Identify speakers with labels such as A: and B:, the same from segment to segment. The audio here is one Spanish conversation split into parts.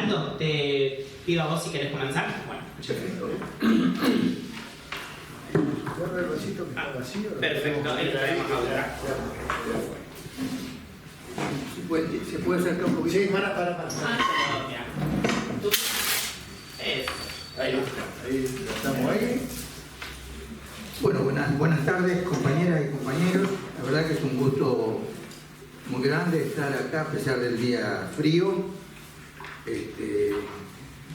A: Fernando, te pido a vos si querés comenzar. Bueno,
B: Perfecto. Guarda el vasito que está vacío.
A: Perfecto, ahí lo traemos ahora.
B: ¿Se puede acercar un poquito? Sí, para.
A: Eso.
B: Ahí estamos ahí.
C: Bueno, buenas tardes, compañeras y compañeros. La verdad que es un gusto muy grande estar acá a pesar del día frío,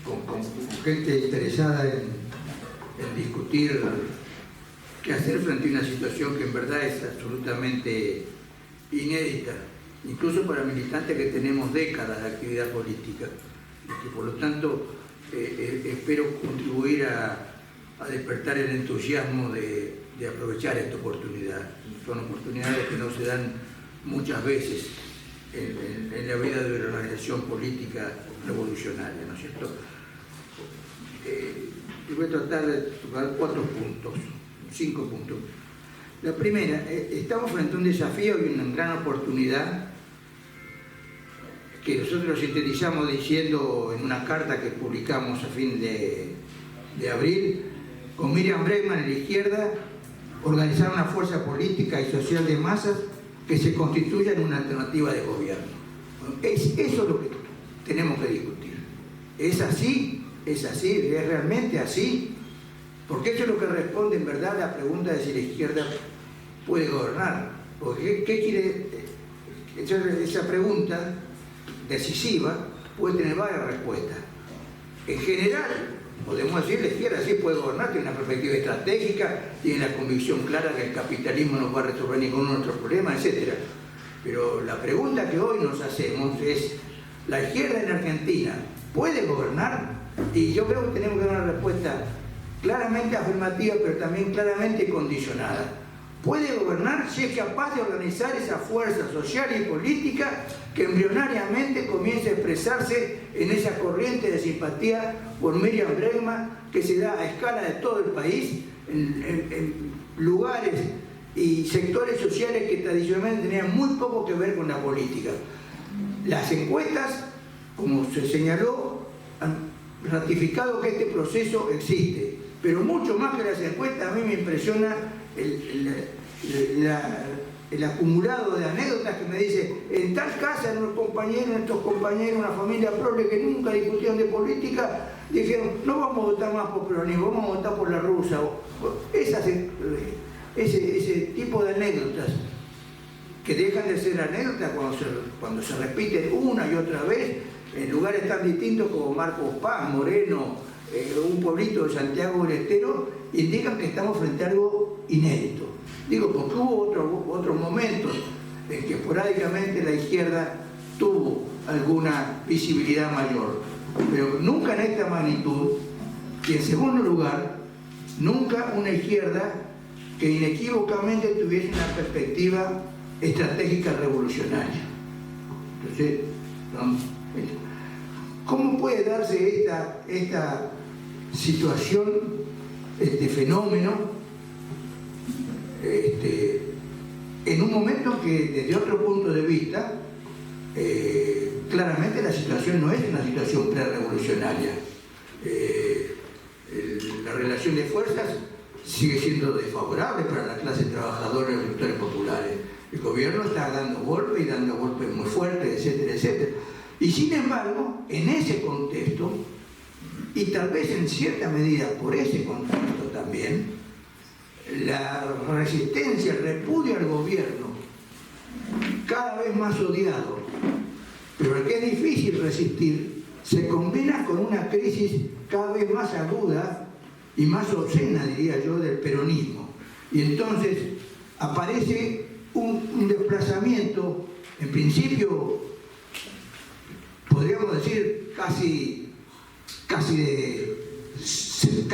C: con gente interesada en discutir qué hacer frente a una situación que en verdad es absolutamente inédita, incluso para militantes que tenemos décadas de actividad política, y que por lo tanto espero contribuir a despertar el entusiasmo de aprovechar esta oportunidad. Son oportunidades que no se dan muchas veces en la vida de una organización política revolucionaria, ¿no es cierto? Yo voy a tratar de tocar 5 puntos. La primera, estamos frente a un desafío y una gran oportunidad que nosotros lo sintetizamos diciendo en una carta que publicamos a fin de abril, con Miriam Bregman en la izquierda, organizar una fuerza política y social de masas que se constituya en una alternativa de gobierno. Bueno, eso es lo que tenemos que discutir. ¿Es así? ¿Es realmente así? Porque eso es lo que responde en verdad a la pregunta de si la izquierda puede gobernar. Porque ¿qué quiere? Esa pregunta decisiva puede tener varias respuestas. En general, podemos decir que la izquierda sí puede gobernar, tiene una perspectiva estratégica, tiene la convicción clara que el capitalismo no va a resolver ninguno de nuestros problemas, etc. Pero la pregunta que hoy nos hacemos es, ¿la izquierda en Argentina puede gobernar? Y yo creo que tenemos que dar una respuesta claramente afirmativa, pero también claramente condicionada. Puede gobernar si es capaz de organizar esa fuerza social y política que embrionariamente comienza a expresarse en esa corriente de simpatía por Miriam Bregman que se da a escala de todo el país, en lugares y sectores sociales que tradicionalmente tenían muy poco que ver con la política. Las encuestas, como se señaló, han ratificado que este proceso existe, pero mucho más que las encuestas, a mí me impresiona el acumulado de anécdotas que me dice, en tal casa nuestros compañeros, una familia progre que nunca discutían de política, dijeron, no vamos a votar más por peronismo, vamos a votar por la rusa. Ese tipo de anécdotas que dejan de ser anécdotas cuando se repiten una y otra vez en lugares tan distintos como Marcos Paz, Moreno, un pueblito de Santiago del Estero, indican que estamos frente a algo inédito. Digo, porque hubo otros momentos en que esporádicamente la izquierda tuvo alguna visibilidad mayor, pero nunca en esta magnitud, y en segundo lugar, nunca una izquierda que inequívocamente tuviese una perspectiva estratégica revolucionaria. Entonces, ¿cómo puede darse esta situación, este fenómeno, en un momento que desde otro punto de vista claramente la situación no es una situación pre-revolucionaria? La relación de fuerzas sigue siendo desfavorable para la clase trabajadora y los sectores populares. El gobierno está dando golpes y dando golpes muy fuertes, etcétera, etcétera. Y sin embargo, en ese contexto, y tal vez en cierta medida por ese contexto también, la resistencia, el repudio al gobierno, cada vez más odiado, pero al que es difícil resistir, se combina con una crisis cada vez más aguda y más obscena, diría yo, del peronismo. Y entonces aparece un desplazamiento, en principio, podríamos decir, casi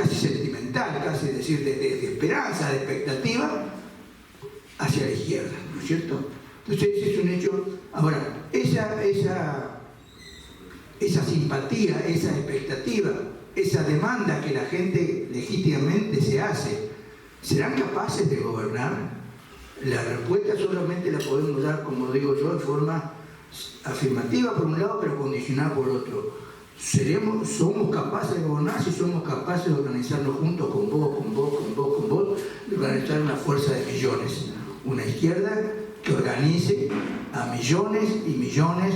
C: sentimental, casi decir de esperanza, de expectativa, hacia la izquierda, ¿no es cierto? Entonces ese es un hecho. Ahora, esa simpatía, esa expectativa, esa demanda que la gente legítimamente se hace, ¿serán capaces de gobernar? La respuesta solamente la podemos dar, como digo yo, en forma afirmativa por un lado, pero condicionada por otro. somos capaces de gobernar si somos capaces de organizarnos juntos con vos, de organizar una fuerza de millones, una izquierda que organice a millones y millones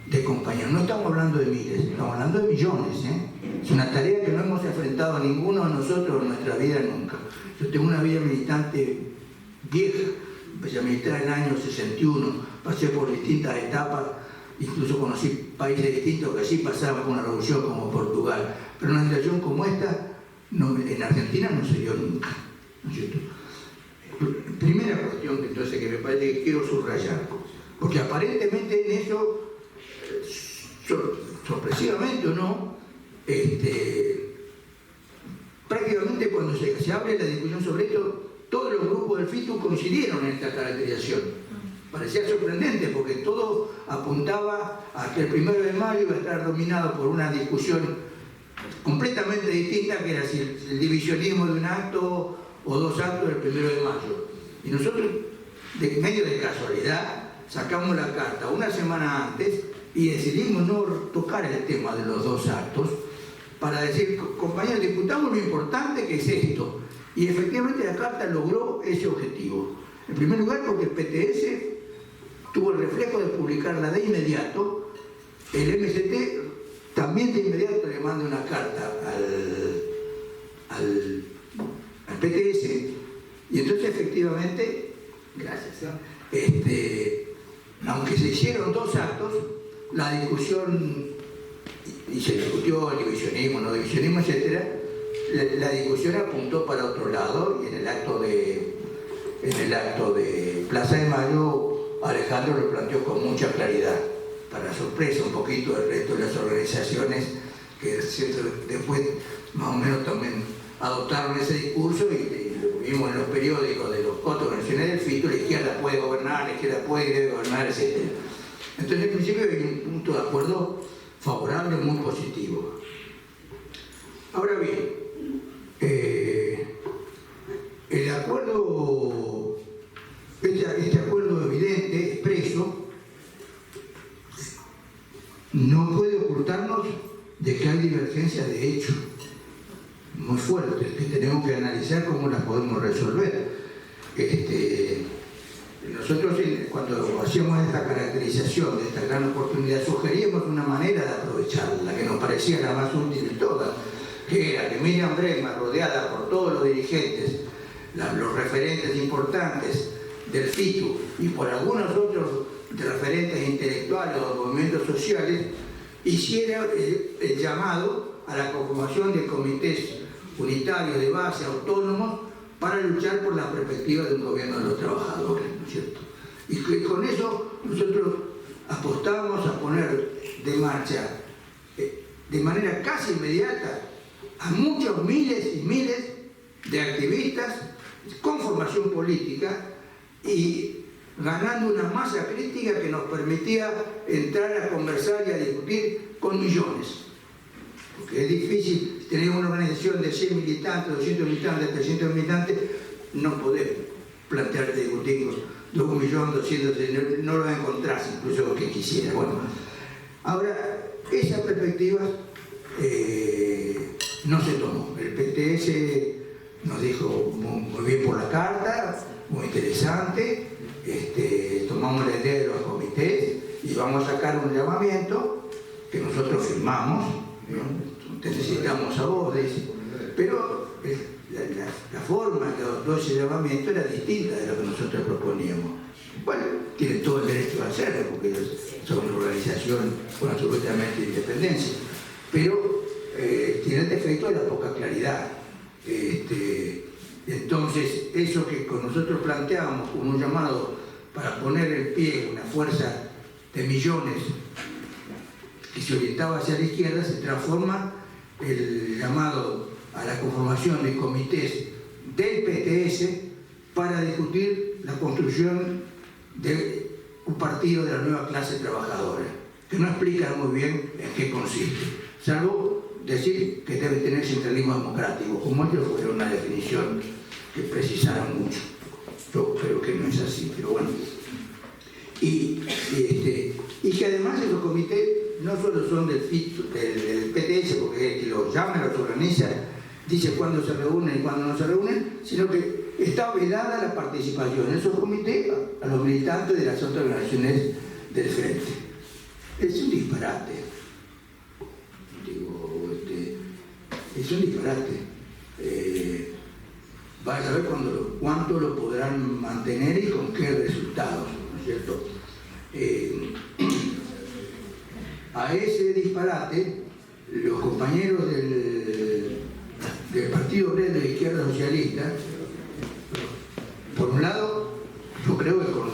C: de compañeros. No estamos hablando de miles, estamos hablando de millones, ¿eh? Es una tarea que no hemos enfrentado a ninguno de nosotros en nuestra vida nunca. Yo tengo una vida militante vieja, empecé a militar en el año 61, pasé por distintas etapas, incluso conocí países distintos que sí pasaban por una revolución como Portugal, pero una situación como esta en Argentina no se dio nunca, ¿no es cierto? Primera cuestión que entonces que me parece que quiero subrayar, porque aparentemente en eso, sorpresivamente o no, prácticamente cuando se abre la discusión sobre esto, todos los grupos del FITU coincidieron en esta caracterización. Parecía sorprendente porque todo apuntaba a que el 1 de mayo iba a estar dominado por una discusión completamente distinta, que era si el divisionismo de un acto o dos actos del 1 de mayo. Y nosotros, de medio de casualidad, sacamos la carta una semana antes y decidimos no tocar el tema de los dos actos para decir, compañeros, discutamos lo importante que es esto. Y efectivamente la carta logró ese objetivo. En primer lugar porque el PTS tuvo el reflejo de publicarla de inmediato. El MST también de inmediato le manda una carta al PTS, y entonces efectivamente, gracias, aunque se hicieron dos actos, la discusión, y se discutió el divisionismo, no divisionismo, etc., la discusión apuntó para otro lado, y en el acto de Plaza de Mayo, Alejandro lo planteó con mucha claridad, para sorpresa un poquito del resto de las organizaciones que después más o menos también adoptaron ese discurso, y lo vimos en los periódicos de los cuatro organizaciones del FITU: la izquierda puede gobernar, la izquierda puede y debe gobernar, etc. Entonces, en principio hay un punto de acuerdo favorable, muy positivo. Ahora bien, el acuerdo, este acuerdo evidente, expreso, no puede ocultarnos de que hay divergencias de hecho muy fuertes, que tenemos que analizar cómo las podemos resolver. Nosotros, cuando hacíamos esta caracterización de esta gran oportunidad, sugeríamos una manera de aprovecharla, la que nos parecía la más útil de todas, que era que Miriam Bregman, rodeada por todos los dirigentes, los referentes importantes del FITU y por algunos otros referentes intelectuales o movimientos sociales, hiciera el llamado a la conformación de comités unitarios de base autónomos para luchar por la perspectiva de un gobierno de los trabajadores, ¿no es cierto? Y con eso nosotros apostamos a poner de marcha de manera casi inmediata a muchos miles y miles de activistas con formación política y ganando una masa crítica que nos permitía entrar a conversar y a discutir con millones. Porque es difícil tener una organización de 100 militantes, 200 militantes, 300 militantes, no podés plantear discutir con 1.200.000, no lo encontrás incluso lo que quisiera. Bueno, ahora, esa perspectiva no se tomó. El PTS nos dijo muy bien por la carta, muy interesante, tomamos la idea de los comités y vamos a sacar un llamamiento que nosotros firmamos, ¿no? Te necesitamos a vos, dice. Pero la forma que adoptó ese llamamiento era distinta de lo que nosotros proponíamos. Bueno, tienen todo el derecho a hacerlo porque son una organización con absolutamente independencia, pero tiene el defecto de la poca claridad. Entonces, eso que con nosotros planteábamos como un llamado para poner en pie una fuerza de millones que se orientaba hacia la izquierda, se transforma el llamado a la conformación de comités del PTS para discutir la construcción de un partido de la nueva clase trabajadora, que no explica muy bien en qué consiste, salvo decir que debe tener centralismo democrático, como ellos fueron una definición que precisaron mucho. Yo creo que no es así, pero bueno. Y que además esos comités no solo son del PTS, porque el que los llama, los organiza, dice cuándo se reúnen y cuándo no se reúnen, sino que está velada la participación en esos comités a los militantes de las otras organizaciones del Frente. Es un disparate. Es un disparate. Vaya a ver cuánto lo podrán mantener y con qué resultados, ¿no es cierto? A ese disparate, los compañeros del Partido Obrero de Izquierda Socialista, por un lado, yo creo que con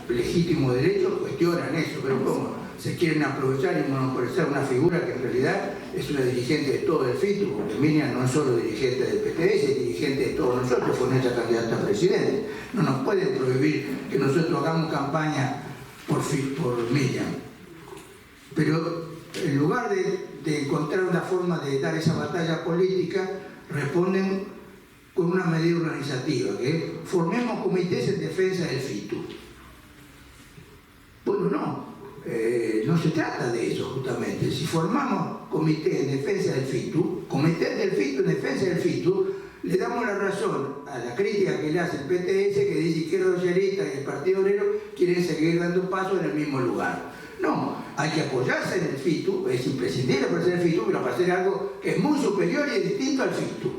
C: legítimo derecho cuestionan eso, pero ¿cómo? Se quieren aprovechar y monopolizar una figura que en realidad es una dirigente de todo el FITU, porque Miriam no es solo dirigente del PTS, es dirigente de todos nosotros, fue nuestra candidata a presidente. No nos pueden prohibir que nosotros hagamos campaña por Miriam. Pero en lugar de encontrar una forma de dar esa batalla política, responden con una medida organizativa, que es formemos comités en defensa del FITU. Bueno, no se trata de eso justamente. Si formamos comité en defensa del FITU, comité del FITU en defensa del FITU, le damos la razón a la crítica que le hace el PTS, que dice Izquierda Socialista y el Partido Obrero quieren seguir dando pasos en el mismo lugar. No, hay que apoyarse en el FITU, es imprescindible para hacer el FITU, pero para hacer algo que es muy superior y distinto al FITU.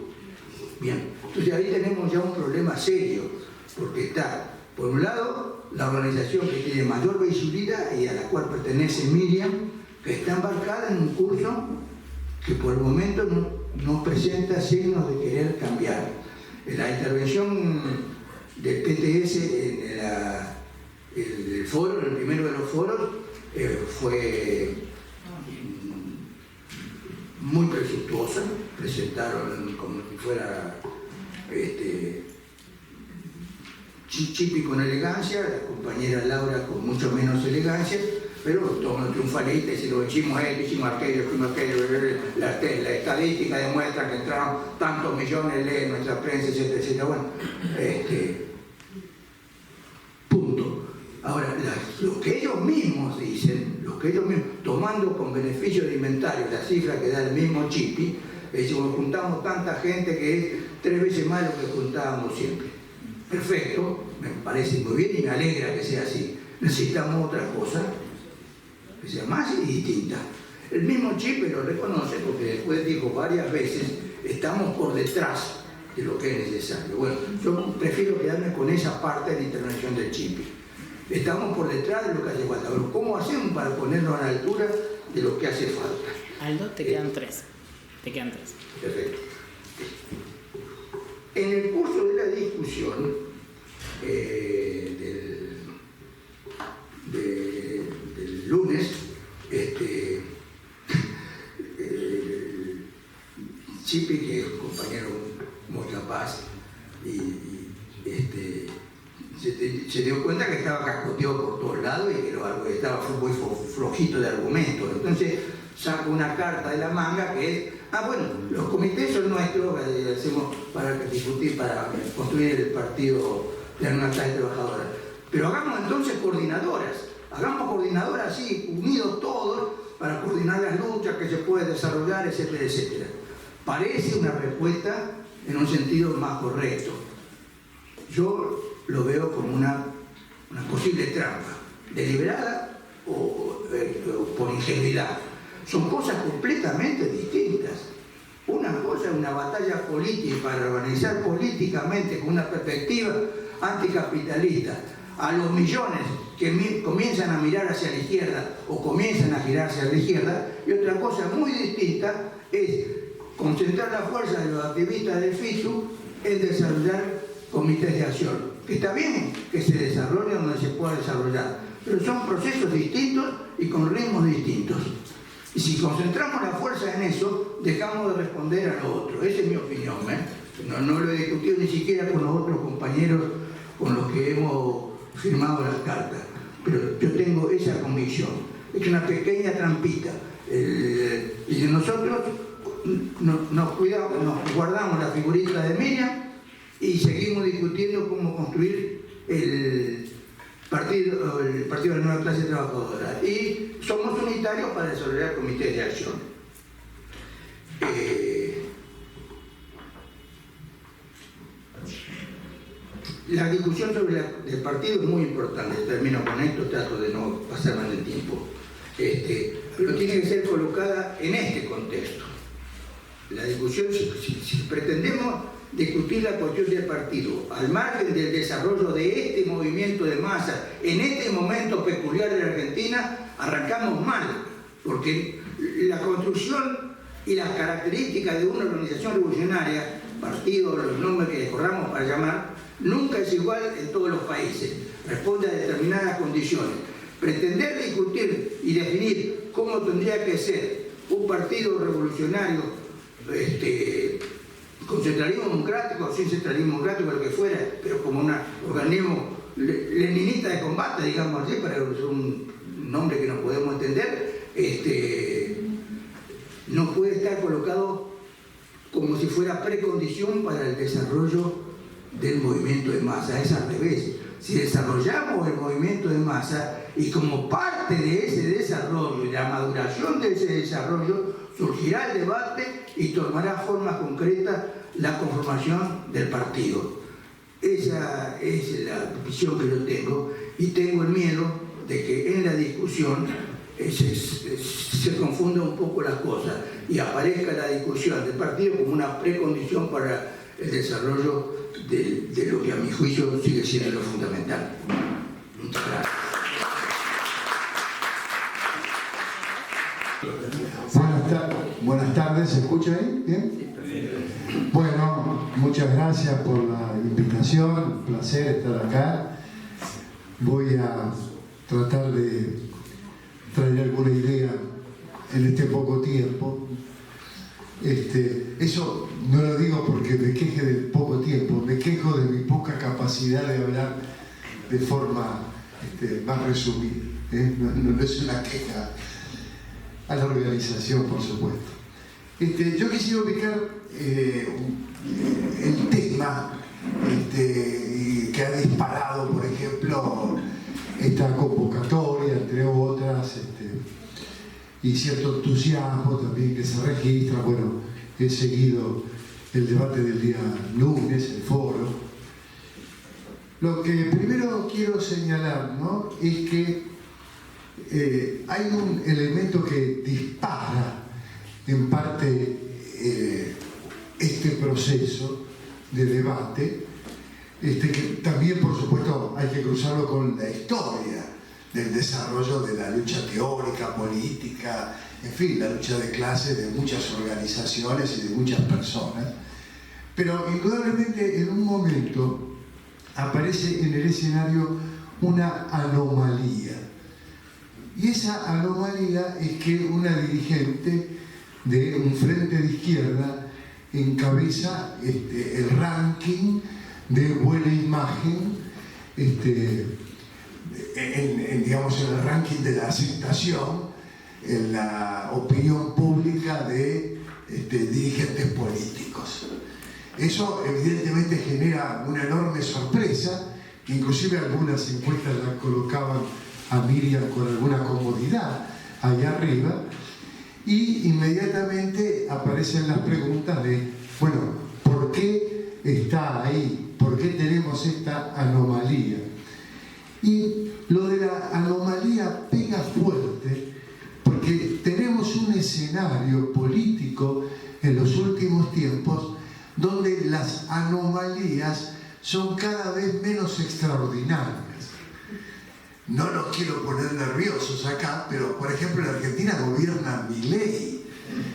C: Bien, entonces ahí tenemos ya un problema serio, porque está, por un lado, la organización que tiene mayor visibilidad y a la cual pertenece Miriam, que está embarcada en un curso que por el momento no presenta signos de querer cambiar. La intervención del PTS en el foro, en el primero de los foros, fue muy presuntuosa. Presentaron como si fuera Chipi con elegancia, la compañera Laura con mucho menos elegancia, pero todos triunfalistas, si lo hicimos hicimos aquello, la estadística demuestra que entraron tantos millones de nuestra prensa, etcétera, etcétera. Bueno, punto. Ahora, lo que ellos mismos dicen, tomando con beneficio de inventario la cifra que da el mismo Chipi, decimos, juntamos tanta gente que es 3 veces más de lo que juntábamos siempre. Perfecto, me parece muy bien y me alegra que sea así. Necesitamos otra cosa que sea más y distinta. El mismo Chipi lo reconoce porque después dijo varias veces, estamos por detrás de lo que es necesario. Bueno, yo prefiero quedarme con esa parte de la intervención del Chipi. Estamos por detrás de lo que hace falta. Pero ¿cómo hacemos para ponernos a la altura de lo que hace falta?
D: Aldo, te quedan 3.
C: Perfecto. En el curso de la discusión del lunes, Chipi, que es un compañero muy capaz, se dio cuenta que estaba cascoteado por todos lados y que estaba muy flojito de argumentos. Entonces saca una carta de la manga que es, bueno, los comités son nuestros, hacemos para discutir, para construir el partido de una clase trabajadora. Pero hagamos entonces coordinadoras así, unidos todos, para coordinar las luchas que se pueden desarrollar, etcétera, etcétera. Parece una respuesta en un sentido más correcto. Yo lo veo como una posible trampa, deliberada o por ingenuidad. Son cosas completamente distintas. Una cosa es una batalla política para organizar políticamente con una perspectiva anticapitalista a los millones que comienzan a mirar hacia la izquierda o comienzan a girar hacia la izquierda, y otra cosa muy distinta es concentrar la fuerza de los activistas del FITU en desarrollar comités de acción. Que está bien que se desarrolle donde se pueda desarrollar, pero son procesos distintos y con ritmos distintos. Y si concentramos la fuerza en eso, dejamos de responder a lo otro. Esa es mi opinión. No lo he discutido ni siquiera con los otros compañeros con los que hemos firmado las cartas. Pero yo tengo esa convicción. Es una pequeña trampita. Y nosotros nos guardamos la figurita de Miriam y seguimos discutiendo cómo construir el Partido de la Nueva Clase Trabajadora, y somos unitarios para desarrollar comités de acción. La discusión sobre el partido es muy importante. Termino con esto, trato de no pasar más del tiempo. Pero tiene que ser colocada en este contexto. La discusión, si pretendemos discutir la cuestión del partido al margen del desarrollo de este movimiento de masa en este momento peculiar de la Argentina, arrancamos mal, porque la construcción y las características de una organización revolucionaria, partido, los nombres que corramos para llamar, nunca es igual en todos los países, responde a determinadas condiciones. Pretender discutir y definir cómo tendría que ser un partido revolucionario con centralismo democrático o sin centralismo democrático, lo que fuera, pero como un organismo leninista de combate, digamos así, para usar un nombre que no podemos entender, no puede estar colocado como si fuera precondición para el desarrollo del movimiento de masa. Es al revés. Si desarrollamos el movimiento de masa y como parte de ese desarrollo y la maduración de ese desarrollo, surgirá el debate y tomará forma concreta la conformación del partido. Esa es la visión que yo tengo, y tengo el miedo de que en la discusión se confunda un poco las cosas y aparezca la discusión del partido como una precondición para el desarrollo de lo que a mi juicio sigue siendo lo fundamental. Muchas gracias.
D: Buenas tardes, ¿se escucha ahí? ¿Bien? Bueno, muchas gracias por la invitación, un placer estar acá. Voy a tratar de traer alguna idea en este poco tiempo. Eso no lo digo porque me queje del poco tiempo, me quejo de mi poca capacidad de hablar de forma más resumida. No es una queja a la organización, por supuesto. Yo quisiera ubicar el tema que ha disparado, por ejemplo, esta convocatoria, entre otras, y cierto entusiasmo también que se registra. Bueno, he seguido el debate del día lunes, el foro. Lo que primero quiero señalar, ¿no?, es que hay un elemento que dispara en parte este proceso de debate, que también, por supuesto, hay que cruzarlo con la historia del desarrollo de la lucha teórica, política, en fin, la lucha de clases de muchas organizaciones y de muchas personas. Pero indudablemente en un momento aparece en el escenario una anomalía. Y esa anomalía es que una dirigente de un frente de izquierda encabeza el ranking de buena imagen, digamos, en el ranking de la aceptación en la opinión pública de dirigentes políticos. Eso evidentemente genera una enorme sorpresa, que inclusive algunas encuestas la colocaban a Miriam con alguna comodidad allá arriba, y inmediatamente aparecen las preguntas de, bueno, ¿por qué está ahí? ¿Por qué tenemos esta anomalía? Y lo de la anomalía pega fuerte porque tenemos un escenario político en los últimos tiempos donde las anomalías son cada vez menos extraordinarias. No los quiero poner nerviosos acá, pero por ejemplo en Argentina gobierna Milei,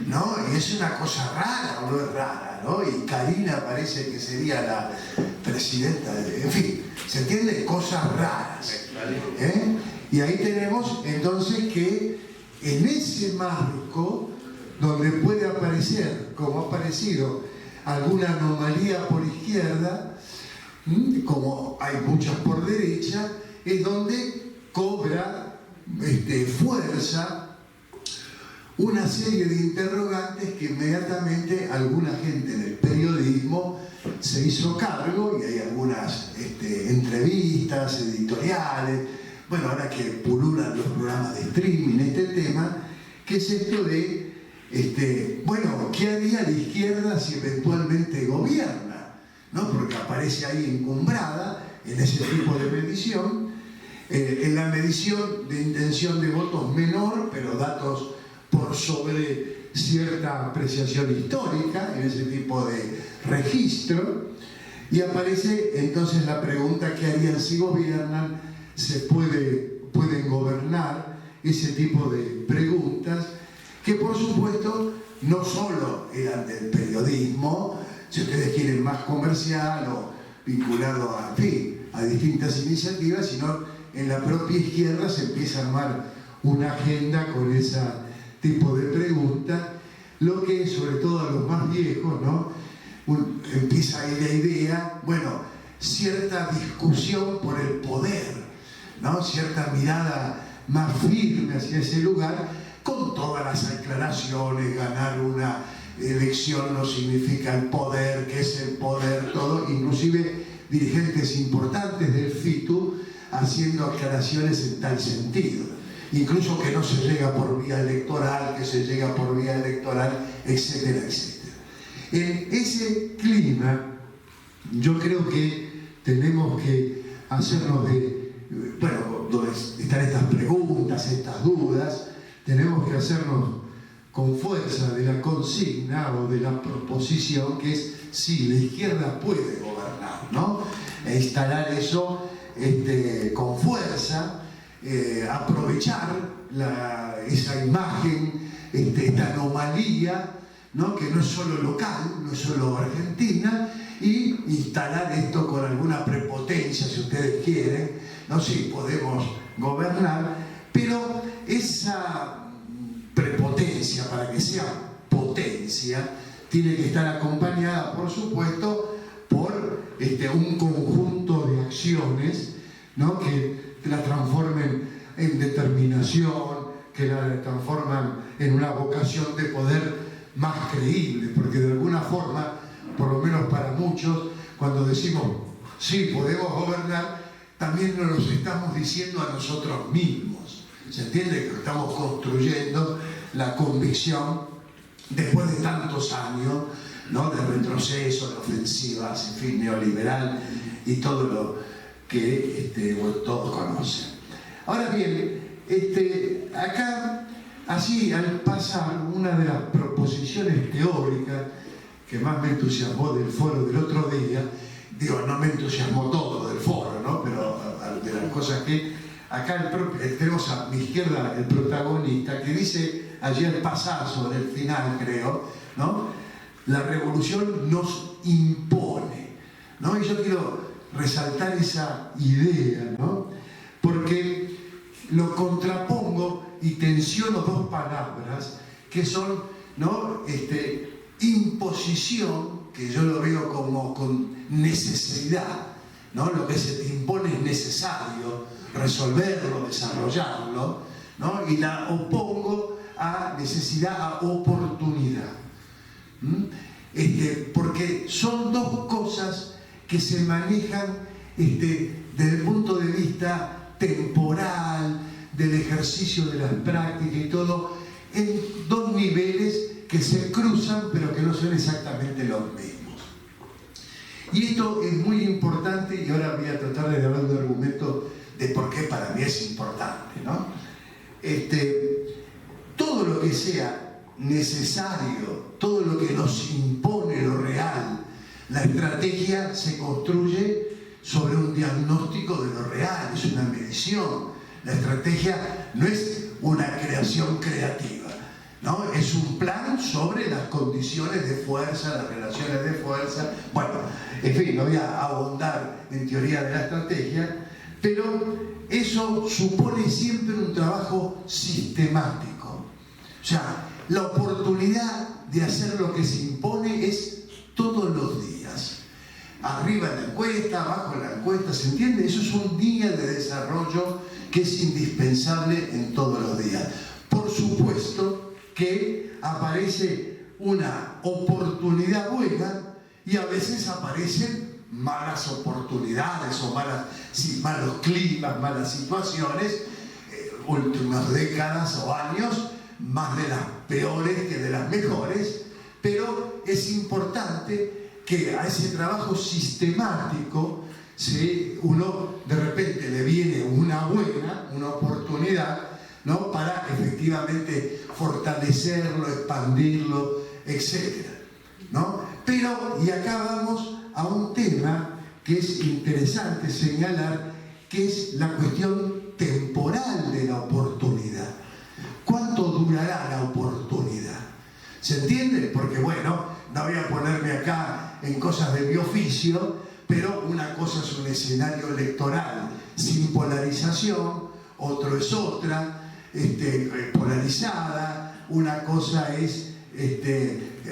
D: ¿no? Y es una cosa rara, ¿o no es rara, ¿no? Y Karina parece que sería la presidenta de... En fin, ¿se entiende? Cosas raras. Y ahí tenemos entonces que en ese marco, donde puede aparecer, como ha aparecido, alguna anomalía por izquierda, como hay muchas por derecha, es donde cobra fuerza una serie de interrogantes que inmediatamente alguna gente del periodismo se hizo cargo, y hay algunas entrevistas, editoriales, bueno, ahora que pululan los programas de streaming este tema, que es esto de, bueno, ¿qué haría la izquierda si eventualmente gobierna? ¿No? Porque aparece ahí encumbrada en ese tipo de medición, en la medición de intención de votos menor, pero datos por sobre cierta apreciación histórica en ese tipo de registro, y aparece entonces la pregunta: ¿qué harían si gobiernan? ¿Pueden gobernar? Ese tipo de preguntas que por supuesto no solo eran del periodismo, si ustedes quieren, más comercial o vinculado a distintas iniciativas, sino en la propia izquierda se empieza a armar una agenda con ese tipo de preguntas, lo que sobre todo a los más viejos, ¿no? Empieza ahí la idea, bueno, cierta discusión por el poder, ¿no? Cierta mirada más firme hacia ese lugar, con todas las aclaraciones: ganar una elección no significa el poder, qué es el poder, todo, inclusive dirigentes importantes del FITU haciendo aclaraciones en tal sentido, incluso que no se llega por vía electoral, que se llega por vía electoral, etcétera, etcétera. En ese clima, yo creo que tenemos que hacernos donde están estas preguntas, estas dudas, tenemos que hacernos con fuerza de la consigna o de la proposición, que es: sí, la izquierda puede gobernar, ¿no? E instalar eso con fuerza, aprovechar esa imagen, esta anomalía, ¿no? Que no es solo local, no es solo argentina, y instalar esto con alguna prepotencia, si ustedes quieren, ¿no? Sí, podemos gobernar, pero esa prepotencia, para que sea potencia, tiene que estar acompañada, por supuesto, por un conjunto de acciones, ¿no? Que la transformen en determinación, que la transforman en una vocación de poder más creíble, porque de alguna forma, por lo menos para muchos, cuando decimos sí, podemos gobernar, también nos lo estamos diciendo a nosotros mismos. ¿Se entiende? Que estamos construyendo la convicción después de tantos años, ¿no? De retroceso, de ofensivas, en fin, neoliberal y todo lo que todos conocen. Ahora bien, acá, así al pasar, una de las proposiciones teóricas que más me entusiasmó del foro del otro día, digo, no me entusiasmó todo del foro, ¿no? Pero de las cosas que acá tenemos a mi izquierda el protagonista, que dice allí el pasazo del final, creo, ¿no? La revolución nos impone, ¿no? Y yo quiero resaltar esa idea, ¿no? Porque lo contrapongo y tensiono dos palabras que son, ¿no? Imposición, que yo lo veo como con necesidad, ¿no? Lo que se te impone es necesario resolverlo, desarrollarlo, ¿no? Y la opongo a necesidad, a oportunidad. Porque son dos cosas que se manejan desde el punto de vista temporal, del ejercicio de las prácticas y todo, en dos niveles que se cruzan pero que no son exactamente los mismos. Y esto es muy importante, y ahora voy a tratar de dar un argumento de por qué para mí es importante, ¿no? Todo lo que sea necesario, todo lo que nos impone lo real, la estrategia se construye sobre un diagnóstico de lo real, es una medición. La estrategia no es una creación creativa, ¿no? Es un plan sobre las condiciones de fuerza, las relaciones de fuerza. Bueno, en fin, no voy a abundar en teoría de la estrategia, pero eso supone siempre un trabajo sistemático. O sea, la oportunidad de hacer lo que se impone es todos los días. Arriba en la encuesta, abajo en la encuesta, ¿se entiende? Eso es un día de desarrollo que es indispensable en todos los días. Por supuesto que aparece una oportunidad buena y a veces aparecen malas oportunidades o malos climas, malas situaciones, últimas décadas o años, más de las peores que de las mejores, pero es importante que a ese trabajo sistemático, uno de repente le viene una oportunidad, ¿no?, para efectivamente fortalecerlo, expandirlo, etc., ¿no? Pero, y acá vamos a un tema que es interesante señalar, que es la cuestión temporal de la oportunidad. ¿Cuánto durará la oportunidad? ¿Se entiende? Porque, bueno, no voy a ponerme acá en cosas de mi oficio, pero una cosa es un escenario electoral sin polarización, otro es otra, polarizada, una cosa es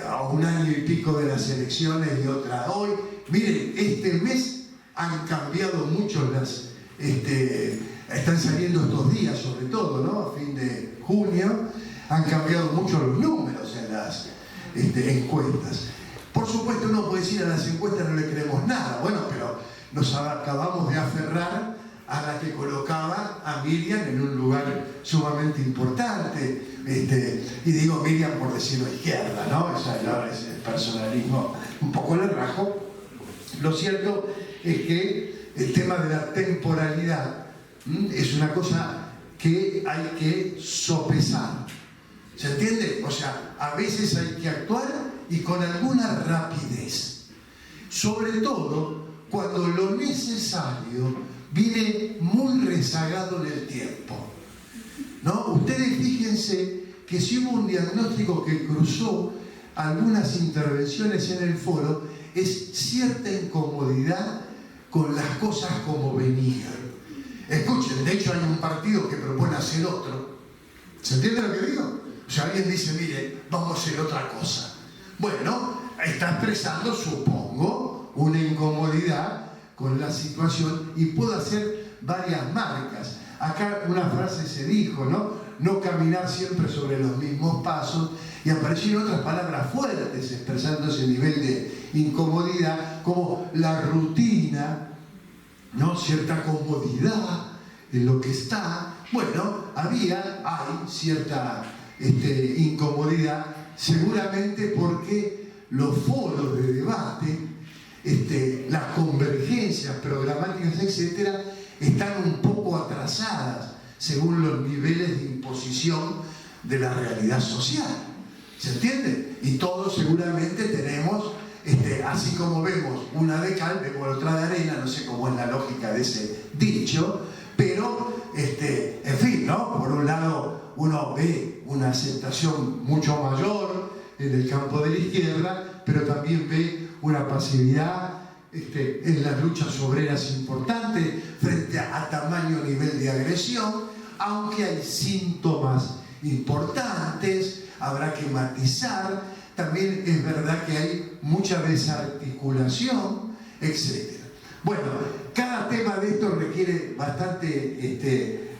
D: a un año y pico de las elecciones y otra hoy. Miren, este mes han cambiado mucho están saliendo estos días sobre todo, ¿no?, a fin de junio, han cambiado mucho los números en las encuestas. Por supuesto uno puede decir a las encuestas no le creemos nada, bueno, pero nos acabamos de aferrar a la que colocaba a Miriam en un lugar sumamente importante, y digo Miriam por decirlo izquierda, ¿no? Es el personalismo, un poco le rajo. Lo cierto es que el tema de la temporalidad es una cosa que hay que sopesar. ¿Se entiende? O sea, a veces hay que actuar y con alguna rapidez. Sobre todo cuando lo necesario viene muy rezagado en el tiempo, ¿no? Ustedes fíjense que si hubo un diagnóstico que cruzó algunas intervenciones en el foro, es cierta incomodidad con las cosas como venían. Escuchen, de hecho hay un partido que propone hacer otro. ¿Se entiende lo que digo? O sea, alguien dice, mire, vamos a hacer otra cosa. Bueno, está expresando, supongo, una incomodidad con la situación y puedo hacer varias marcas. Acá una frase se dijo, ¿no? No caminar siempre sobre los mismos pasos, y aparecieron otras palabras fuertes expresando ese nivel de incomodidad, como la rutina, ¿no? Cierta comodidad en lo que está. Bueno, hay cierta incomodidad, seguramente porque los foros de debate, las convergencias programáticas, etcétera, están un poco atrasadas según los niveles de imposición de la realidad social. ¿Se entiende? Y todos seguramente tenemos, así como vemos una de cal, vemos otra de arena, no sé cómo es la lógica de ese dicho, pero, en fin, ¿no? Por un lado, uno ve una aceptación mucho mayor en el campo de la izquierda, pero también ve una pasividad en las luchas obreras importantes frente a tamaño nivel de agresión, aunque hay síntomas importantes, habrá que matizar, también es verdad que hay mucha desarticulación, etc. Bueno, cada tema de esto requiere bastante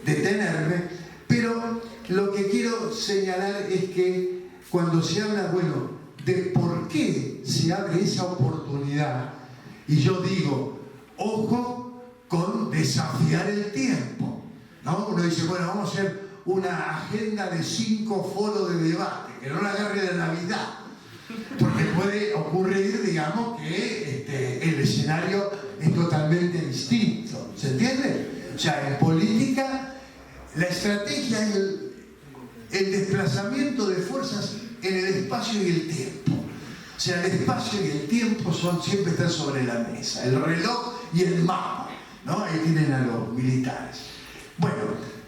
D: detenerme, pero lo que quiero señalar es que cuando se habla, bueno, de por qué se abre esa oportunidad, y yo digo, ojo con desafiar el tiempo, ¿no? Uno dice, bueno, vamos a hacer una agenda de 5 foros de debate, que no la agarre de Navidad, porque puede ocurrir, digamos, que el escenario es totalmente distinto, ¿se entiende? O sea, en política, la estrategia es el desplazamiento de fuerzas en el espacio y el tiempo. O sea, el espacio y el tiempo siempre están sobre la mesa, el reloj y el mapa, ¿no? Ahí tienen a los militares. Bueno,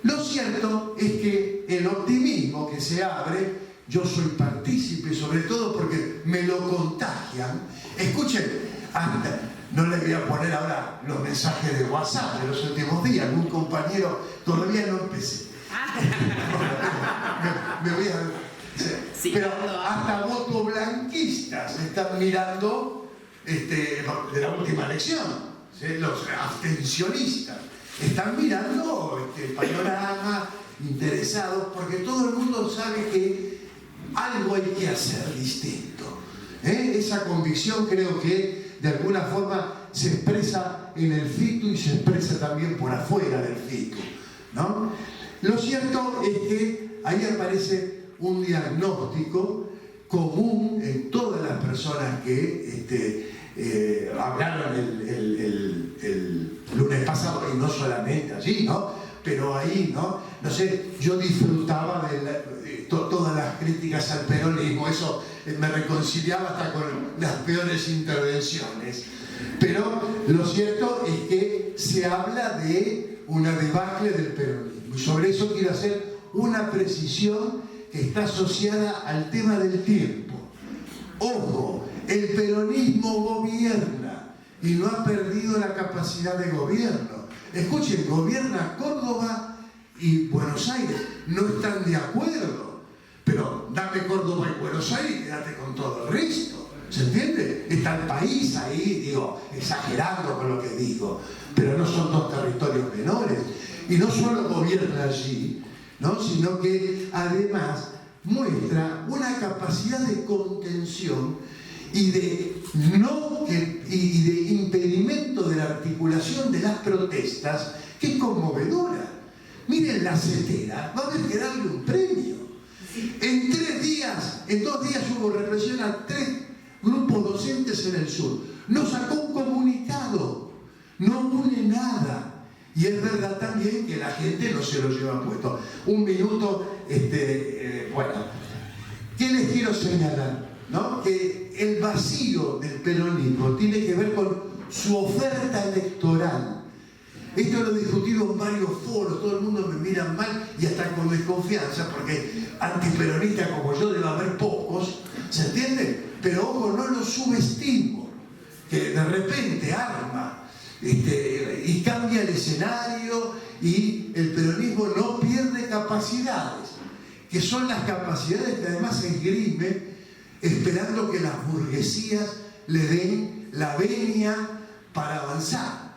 D: lo cierto es que el optimismo que se abre, yo soy partícipe, sobre todo porque me lo contagian. Escuchen, no les voy a poner ahora los mensajes de WhatsApp de los últimos días, algún compañero, todavía no empecé. me voy a... Sí, pero hasta votos blanquistas están mirando de la última elección, ¿sí? Los abstencionistas están mirando el panorama, interesados, porque todo el mundo sabe que algo hay que hacer distinto. Esa convicción creo que de alguna forma se expresa en el FITU y se expresa también por afuera del FITU, ¿no? Lo cierto es que ahí aparece un diagnóstico común en todas las personas que hablaron el lunes pasado, y no solamente allí, ¿no? Pero ahí, ¿no? No sé, yo disfrutaba de todas las críticas al peronismo, eso me reconciliaba hasta con las peores intervenciones. Pero lo cierto es que se habla de una debacle del peronismo, y sobre eso quiero hacer una precisión que está asociada al tema del tiempo. Ojo, el peronismo gobierna y no ha perdido la capacidad de gobierno. Escuchen, gobierna Córdoba y Buenos Aires, no están de acuerdo, pero dame Córdoba y Buenos Aires y quédate con todo el resto. ¿Se entiende? Está el país ahí, digo, exagerando con lo que digo, pero no son dos territorios menores. Y no solo gobierna allí, ¿no? Sino que además muestra una capacidad de contención y de impedimento de la articulación de las protestas, que es conmovedora. Miren la CETERA, va a haber que darle un premio. En 2 días hubo represión a 3 grupos docentes en el sur. No sacó un comunicado, no une nada. Y es verdad también que la gente no se lo lleva puesto. Un minuto, bueno, ¿qué les quiero señalar? ¿No? Que el vacío del peronismo tiene que ver con su oferta electoral. Esto lo he discutido en varios foros, todo el mundo me mira mal y hasta con desconfianza, porque antiperonistas como yo debe haber pocos, ¿se entiende? Pero ojo, no lo subestimo, que de repente arma y cambia el escenario, y el peronismo no pierde capacidades, que son las capacidades que además esgrime esperando que las burguesías le den la venia para avanzar.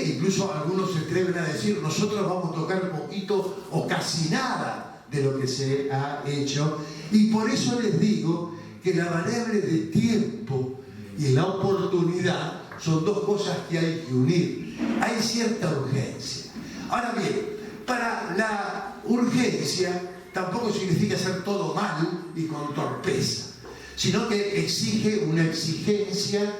D: Incluso algunos se atreven a decir, nosotros vamos a tocar poquito o casi nada de lo que se ha hecho, y por eso les digo que la variable de tiempo y la oportunidad son dos cosas que hay que unir. Hay cierta urgencia. Ahora bien, para la urgencia tampoco significa hacer todo mal y con torpeza, sino que exige una exigencia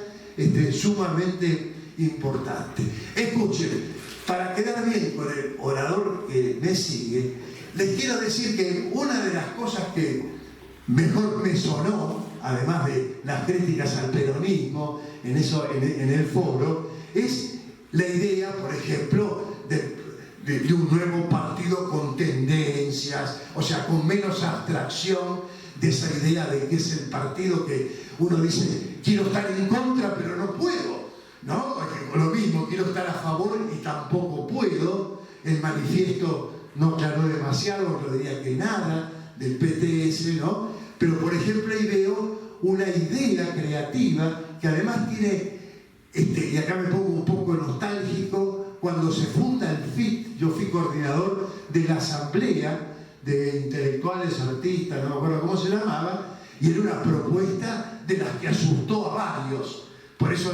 D: sumamente importante. Escuchen, para quedar bien con el orador que me sigue, les quiero decir que una de las cosas que mejor me sonó, además de las críticas al peronismo en el foro, es la idea, por ejemplo, de un nuevo partido con tendencias, o sea, con menos abstracción de esa idea de que es el partido que uno dice, quiero estar en contra pero no puedo, ¿no? Lo mismo, quiero estar a favor y tampoco puedo. El manifiesto no aclaró demasiado, yo diría que nada, del PTS, ¿no? Pero, por ejemplo, ahí veo una idea creativa que además tiene, y acá me pongo un poco nostálgico, cuando se funda el FIT, yo fui coordinador de la asamblea de intelectuales, artistas, no me acuerdo cómo se llamaba, y era una propuesta de las que asustó a varios. Por eso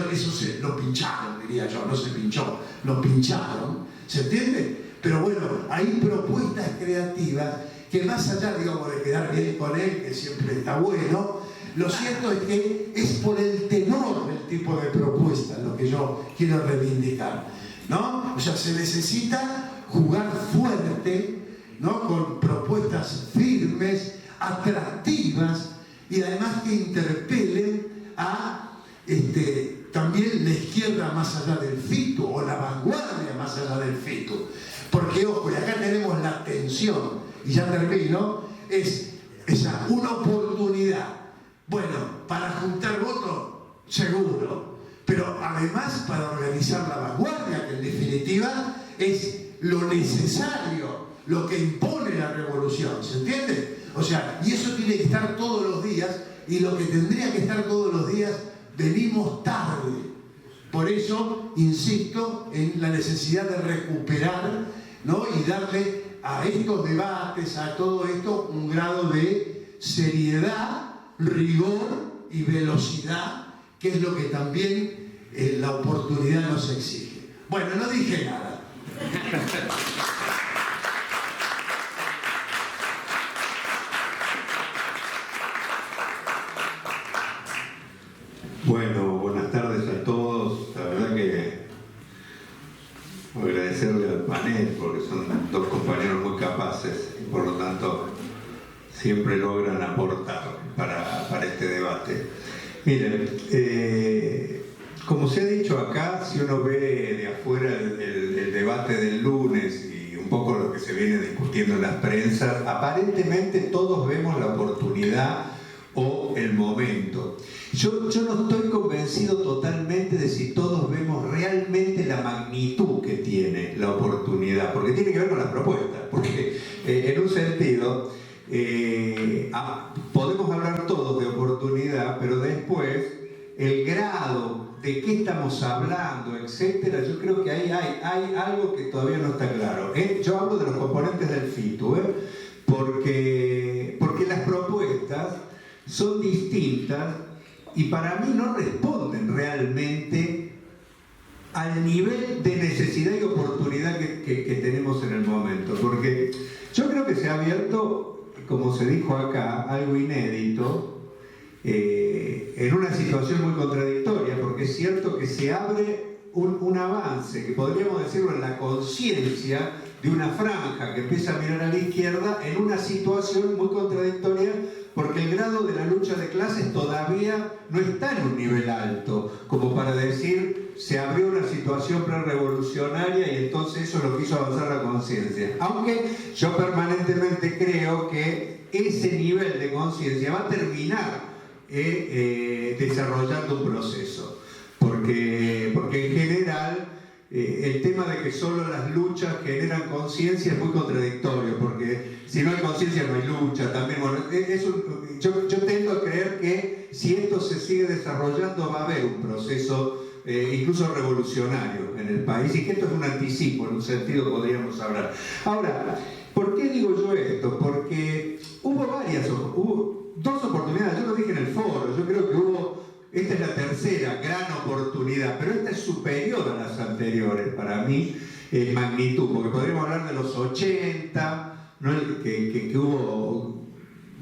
D: lo pincharon, diría yo, no se pinchó, lo pincharon, ¿se entiende? Pero bueno, hay propuestas creativas que más allá, digamos, de quedar bien con él, que siempre está bueno, lo cierto es que es por el tenor del tipo de propuestas lo que yo quiero reivindicar, ¿no? O sea, se necesita jugar fuerte, ¿no? Con propuestas firmes, atractivas, y además que interpelen a también la izquierda más allá del FITU, o la vanguardia más allá del FITU. Porque, ojo, y acá tenemos la tensión, y ya termino, es esa, una oportunidad. Bueno, para juntar votos, seguro, pero además para organizar la vanguardia, que en definitiva es lo necesario, lo que impone la revolución, ¿se entiende? O sea, y eso tiene que estar todos los días, y lo que tendría que estar todos los días, venimos tarde. Por eso insisto en la necesidad de recuperar, ¿no? Y darle a estos debates, a todo esto, un grado de seriedad, rigor y velocidad, que es lo que también la oportunidad nos exige. Bueno, no dije nada.
E: Bueno, buenas tardes a todos. La verdad que agradecerle al panel porque son dos compañeros muy capaces y por lo tanto siempre logran aportar para este debate. Miren, como se ha dicho acá, si uno ve de afuera el debate del lunes y un poco lo que se viene discutiendo en las prensas, aparentemente todos vemos la oportunidad o el momento. Yo no estoy convencido totalmente de si todos vemos realmente la magnitud que tiene la oportunidad, porque tiene que ver con las propuestas, porque en un sentido podemos hablar todos de oportunidad, pero después el grado de qué estamos hablando, etcétera, yo creo que ahí hay algo que todavía no está claro. Yo hablo de los componentes del FITU, porque las propuestas son distintas y para mí no responden realmente al nivel de necesidad y oportunidad que tenemos en el momento. Porque yo creo que se ha abierto, como se dijo acá, algo inédito, en una situación muy contradictoria, porque es cierto que se abre un avance, que podríamos decirlo en la conciencia de una franja que empieza a mirar a la izquierda en una situación muy contradictoria, porque el grado de la lucha de clases todavía no está en un nivel alto, como para decir, se abrió una situación pre-revolucionaria y entonces eso es lo que hizo avanzar la conciencia. Aunque yo permanentemente creo que ese nivel de conciencia va a terminar desarrollando un proceso, porque en general el tema de que solo las luchas generan conciencia es muy contradictorio, porque si no hay conciencia no hay lucha también. Bueno, yo tendo a creer que si esto se sigue desarrollando va a haber un proceso incluso revolucionario en el país, y que esto es un anticipo, en un sentido podríamos hablar. Ahora, ¿por qué digo yo esto? Porque hubo dos oportunidades, yo lo dije en el foro, yo creo que esta es la tercera gran oportunidad, pero esta es superior a las anteriores para mí en magnitud, porque podríamos hablar de los 80, ¿no? que hubo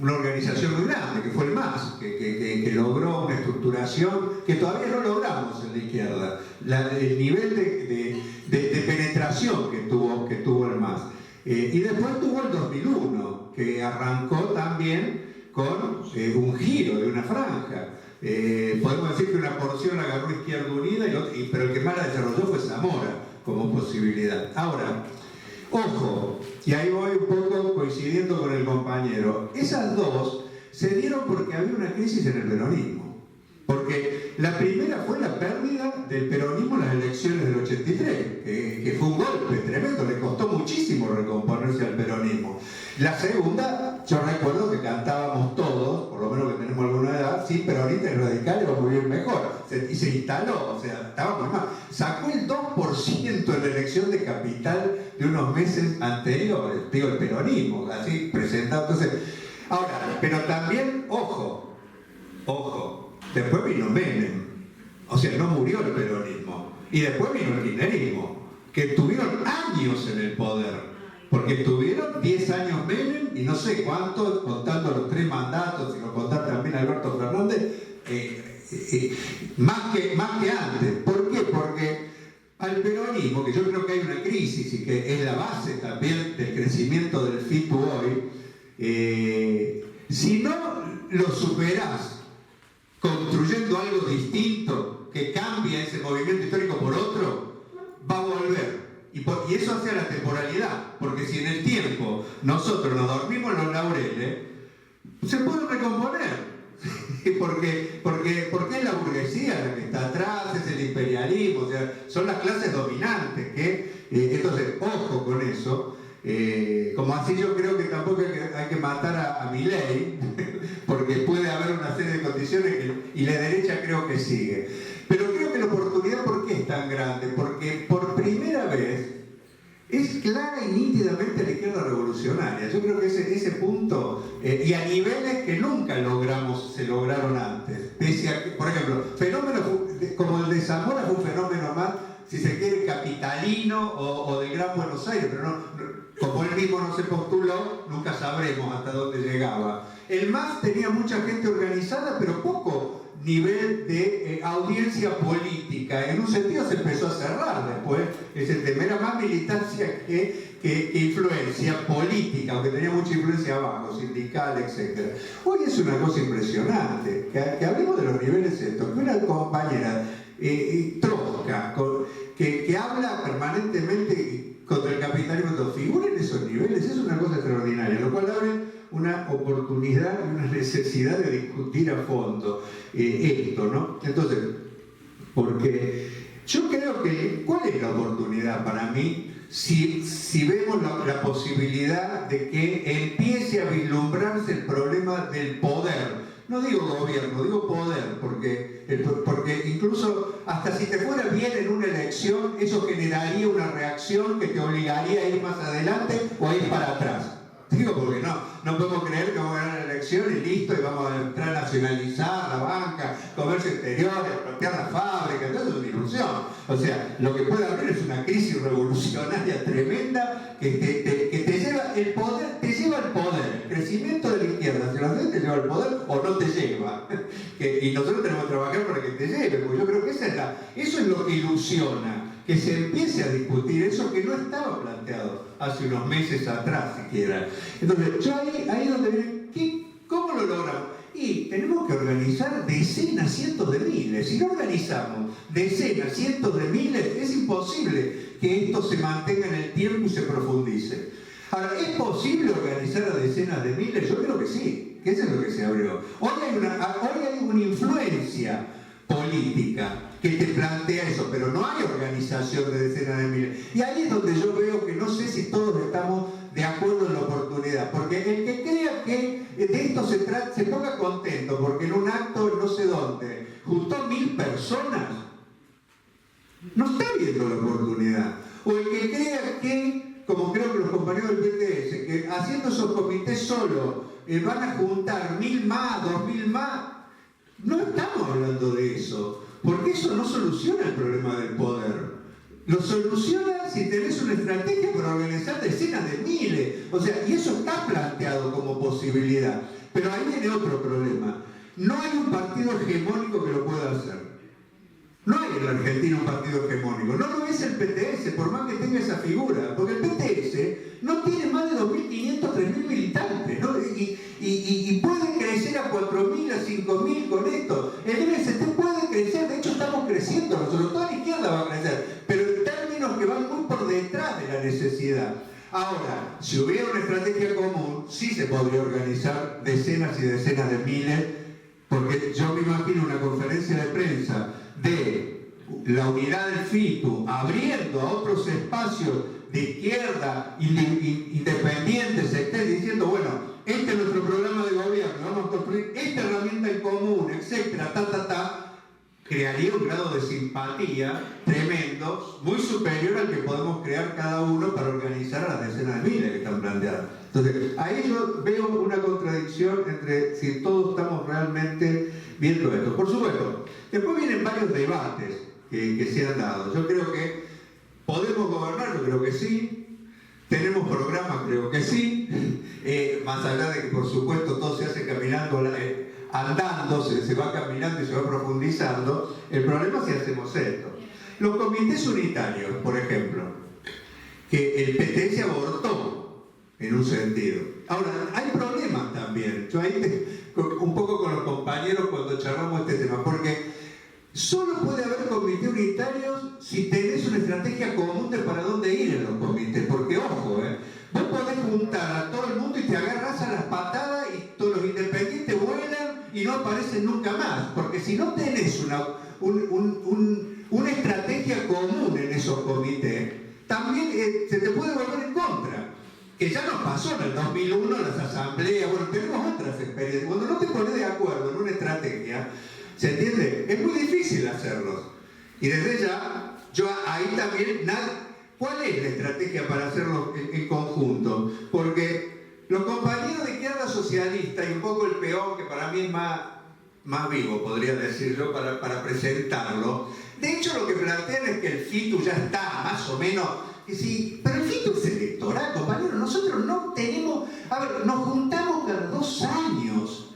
E: una organización muy grande, que fue el MAS, que logró una estructuración que todavía no logramos en la izquierda, el nivel de penetración que tuvo el MAS. Y después tuvo el 2001, que arrancó también con un giro de una franja. Podemos decir que una porción la agarró Izquierda Unida, pero el que más la desarrolló fue Zamora como posibilidad. Ahora, ojo, y ahí voy un poco coincidiendo con el compañero, esas dos se dieron porque había una crisis en el peronismo. Porque la primera fue la pérdida del peronismo en las elecciones del 83, que fue un golpe tremendo, le costó muchísimo recomponerse al peronismo. La segunda, yo recuerdo que cantábamos todos, por lo menos que tenemos alguna edad, sí, peronistas y radicales vamos a vivir mejor. Y se instaló, o sea, estaba muy mal. Sacó el 2% en la elección de capital de unos meses anteriores, digo, el peronismo, así presentado. Entonces, ahora, pero también, ojo, después vino Menem, o sea, no murió el peronismo, y después vino el kirchnerismo, que tuvieron años en el poder, porque tuvieron 10 años Menem y no sé cuántos, contando los 3 mandatos, y lo contar también Alberto Fernández, más que antes. ¿Por qué? Porque al peronismo, que yo creo que hay una crisis y que es la base también del crecimiento del FITU hoy, si no lo superás construyendo algo distinto que cambia ese movimiento histórico por otro, va a volver. Y eso hace a la temporalidad, porque si en el tiempo nosotros nos dormimos en los laureles, se puede recomponer. porque es la burguesía la que está atrás, es el imperialismo, o sea, son las clases dominantes entonces, ojo con eso. Como así yo creo que tampoco hay que matar a Milei, porque puede haber una serie de condiciones y la derecha creo que sigue. Pero creo que la oportunidad, ¿por qué es tan grande? Porque por primera vez es clara y nítidamente la izquierda revolucionaria. Yo creo que ese punto, y a niveles que nunca se lograron antes. Pese a que, por ejemplo, fenómenos como el de Zamora fue un fenómeno más, si se quiere, capitalino o del Gran Buenos Aires, pero como él mismo no se postuló, nunca sabremos hasta dónde llegaba. El MAS tenía mucha gente organizada, pero poco nivel de audiencia política. En un sentido se empezó a cerrar después ese tema. Era más militancia que influencia política, aunque tenía mucha influencia abajo, sindical, etc. Hoy es una cosa impresionante, que hablemos de los niveles estos, que una compañera trosca, que habla permanentemente contra el capitalismo, figura en esos niveles, es una cosa extraordinaria, lo cual abre una oportunidad y una necesidad de discutir a fondo esto, ¿no? Entonces, porque yo creo que, ¿cuál es la oportunidad para mí si vemos la posibilidad de que empiece a vislumbrarse el problema del poder? No digo gobierno, digo poder, porque incluso hasta si te fuera bien en una elección, eso generaría una reacción que te obligaría a ir más adelante o a ir para atrás. Digo porque no podemos creer que vamos a ganar la elección y listo, y vamos a entrar a nacionalizar la banca, comercio exterior, a explotar la fábrica, todo eso es una ilusión. O sea, lo que puede haber es una crisis revolucionaria tremenda que te lleva el poder, el crecimiento de la izquierda hacia la derecha te lleva al poder o no te lleva. Y nosotros tenemos que trabajar para que te lleve, porque yo creo que eso es lo que ilusiona, que se empiece a discutir eso que no estaba planteado hace unos meses atrás siquiera. Entonces, yo ahí donde ¿cómo lo logramos? Y tenemos que organizar decenas, cientos de miles. Si no organizamos decenas, cientos de miles, es imposible que esto se mantenga en el tiempo y se profundice. Ahora, ¿es posible organizar a decenas de miles? Yo creo que sí, que eso es lo que se abrió. Hoy hay una influencia política que te plantea eso, pero no hay organización de decenas de miles. Y ahí es donde yo veo que no sé si todos estamos de acuerdo en la oportunidad, porque el que crea que de esto se trata, se ponga contento, porque en un acto no sé dónde juntó 1000 personas, no está viendo la oportunidad. O el que crea que, como creo que los compañeros del PTS, que haciendo esos comités solo van a juntar 1000 más, 2000 más, no estamos hablando de eso, porque eso no soluciona el problema del poder. Lo soluciona si tenés una estrategia para organizar decenas de miles. O sea, y eso está planteado como posibilidad. Pero ahí viene otro problema. No hay un partido hegemónico que lo pueda hacer. No hay en la Argentina un partido hegemónico. No lo es el PTS, por más que tenga esa figura. Porque el PTS no tiene más de 2.500, 3.000 militantes, ¿no? Y puede crecer a 4.000, a 5.000 con esto. El MST puede crecer, de hecho estamos creciendo, nosotros toda la izquierda va a crecer, pero en términos que van muy por detrás de la necesidad. Ahora, si hubiera una estrategia común, sí se podría organizar decenas y decenas de miles, porque yo me imagino una conferencia de prensa de la unidad del FITU abriendo a otros espacios de izquierda independientes, se estén diciendo, bueno, este es nuestro programa de gobierno, vamos a construir esta herramienta en común, etcétera, crearía un grado de simpatía tremendo, muy superior al que podemos crear cada uno para organizar a las decenas de miles que están planteadas. Entonces, ahí yo veo una contradicción entre si todos estamos realmente viendo esto. Por supuesto, después vienen varios debates que se han dado. Yo creo que podemos gobernar, yo creo que sí. Tenemos programas, creo que sí. Más allá de que, por supuesto, todo se hace caminando, andando, se va caminando y se va profundizando. El problema es si hacemos esto. Los comités unitarios, por ejemplo, que el PTS abortó en un sentido. Ahora, hay problemas también. Yo ahí un poco con los compañeros cuando charlamos este tema, porque solo puede haber comités unitarios si tenés una estrategia común de para dónde ir en los comités, porque ojo, vos podés juntar a todo el mundo y te agarrás a las patadas y todos los independientes vuelan y no aparecen nunca más, porque si no tenés una estrategia común en esos comités, también se te puede volver en contra. Que ya nos pasó en el 2001 las asambleas, bueno, tenemos otras experiencias. Cuando no te pones de acuerdo en una estrategia, ¿se entiende? Es muy difícil hacerlos. Y desde ya, yo ahí también, ¿cuál es la estrategia para hacerlo en conjunto? Porque los compañeros de izquierda socialista y un poco el peón, que para mí es más vivo, podría decirlo, para presentarlo, de hecho lo que plantean es que el FITU ya está más o menos... Sí, pero el FITU es electoral, compañeros. Nosotros no tenemos... A ver, nos juntamos cada 2 años.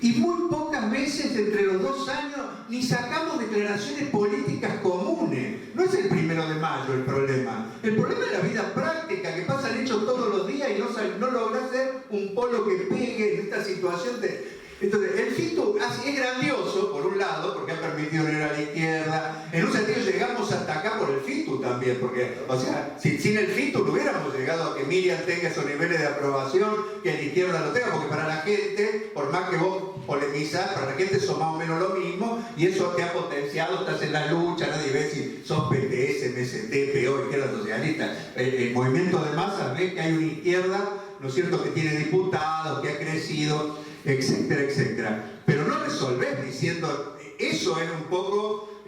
E: Y muy pocas veces entre los 2 años ni sacamos declaraciones políticas comunes. No es el 1 de mayo el problema. El problema es la vida práctica, que pasan hechos todos los días y no lográs hacer un polo que pegue en esta situación de... Entonces, el FITU es grandioso, por un lado, porque ha permitido ir a la izquierda. En un sentido llegamos hasta acá por el FITU también, porque, o sea, sin el FITU no hubiéramos llegado a que Miriam tenga esos niveles de aprobación, que la izquierda lo tenga, porque para la gente, por más que vos polemizás, para la gente son más o menos lo mismo, y eso te ha potenciado, estás en la lucha, nadie ve si sos PTS, MST, PO, izquierda socialista. El movimiento de masas ve que hay una izquierda, ¿no es cierto?, que tiene diputados, que ha crecido, etcétera, etcétera. Pero no resolvés diciendo, eso es un poco,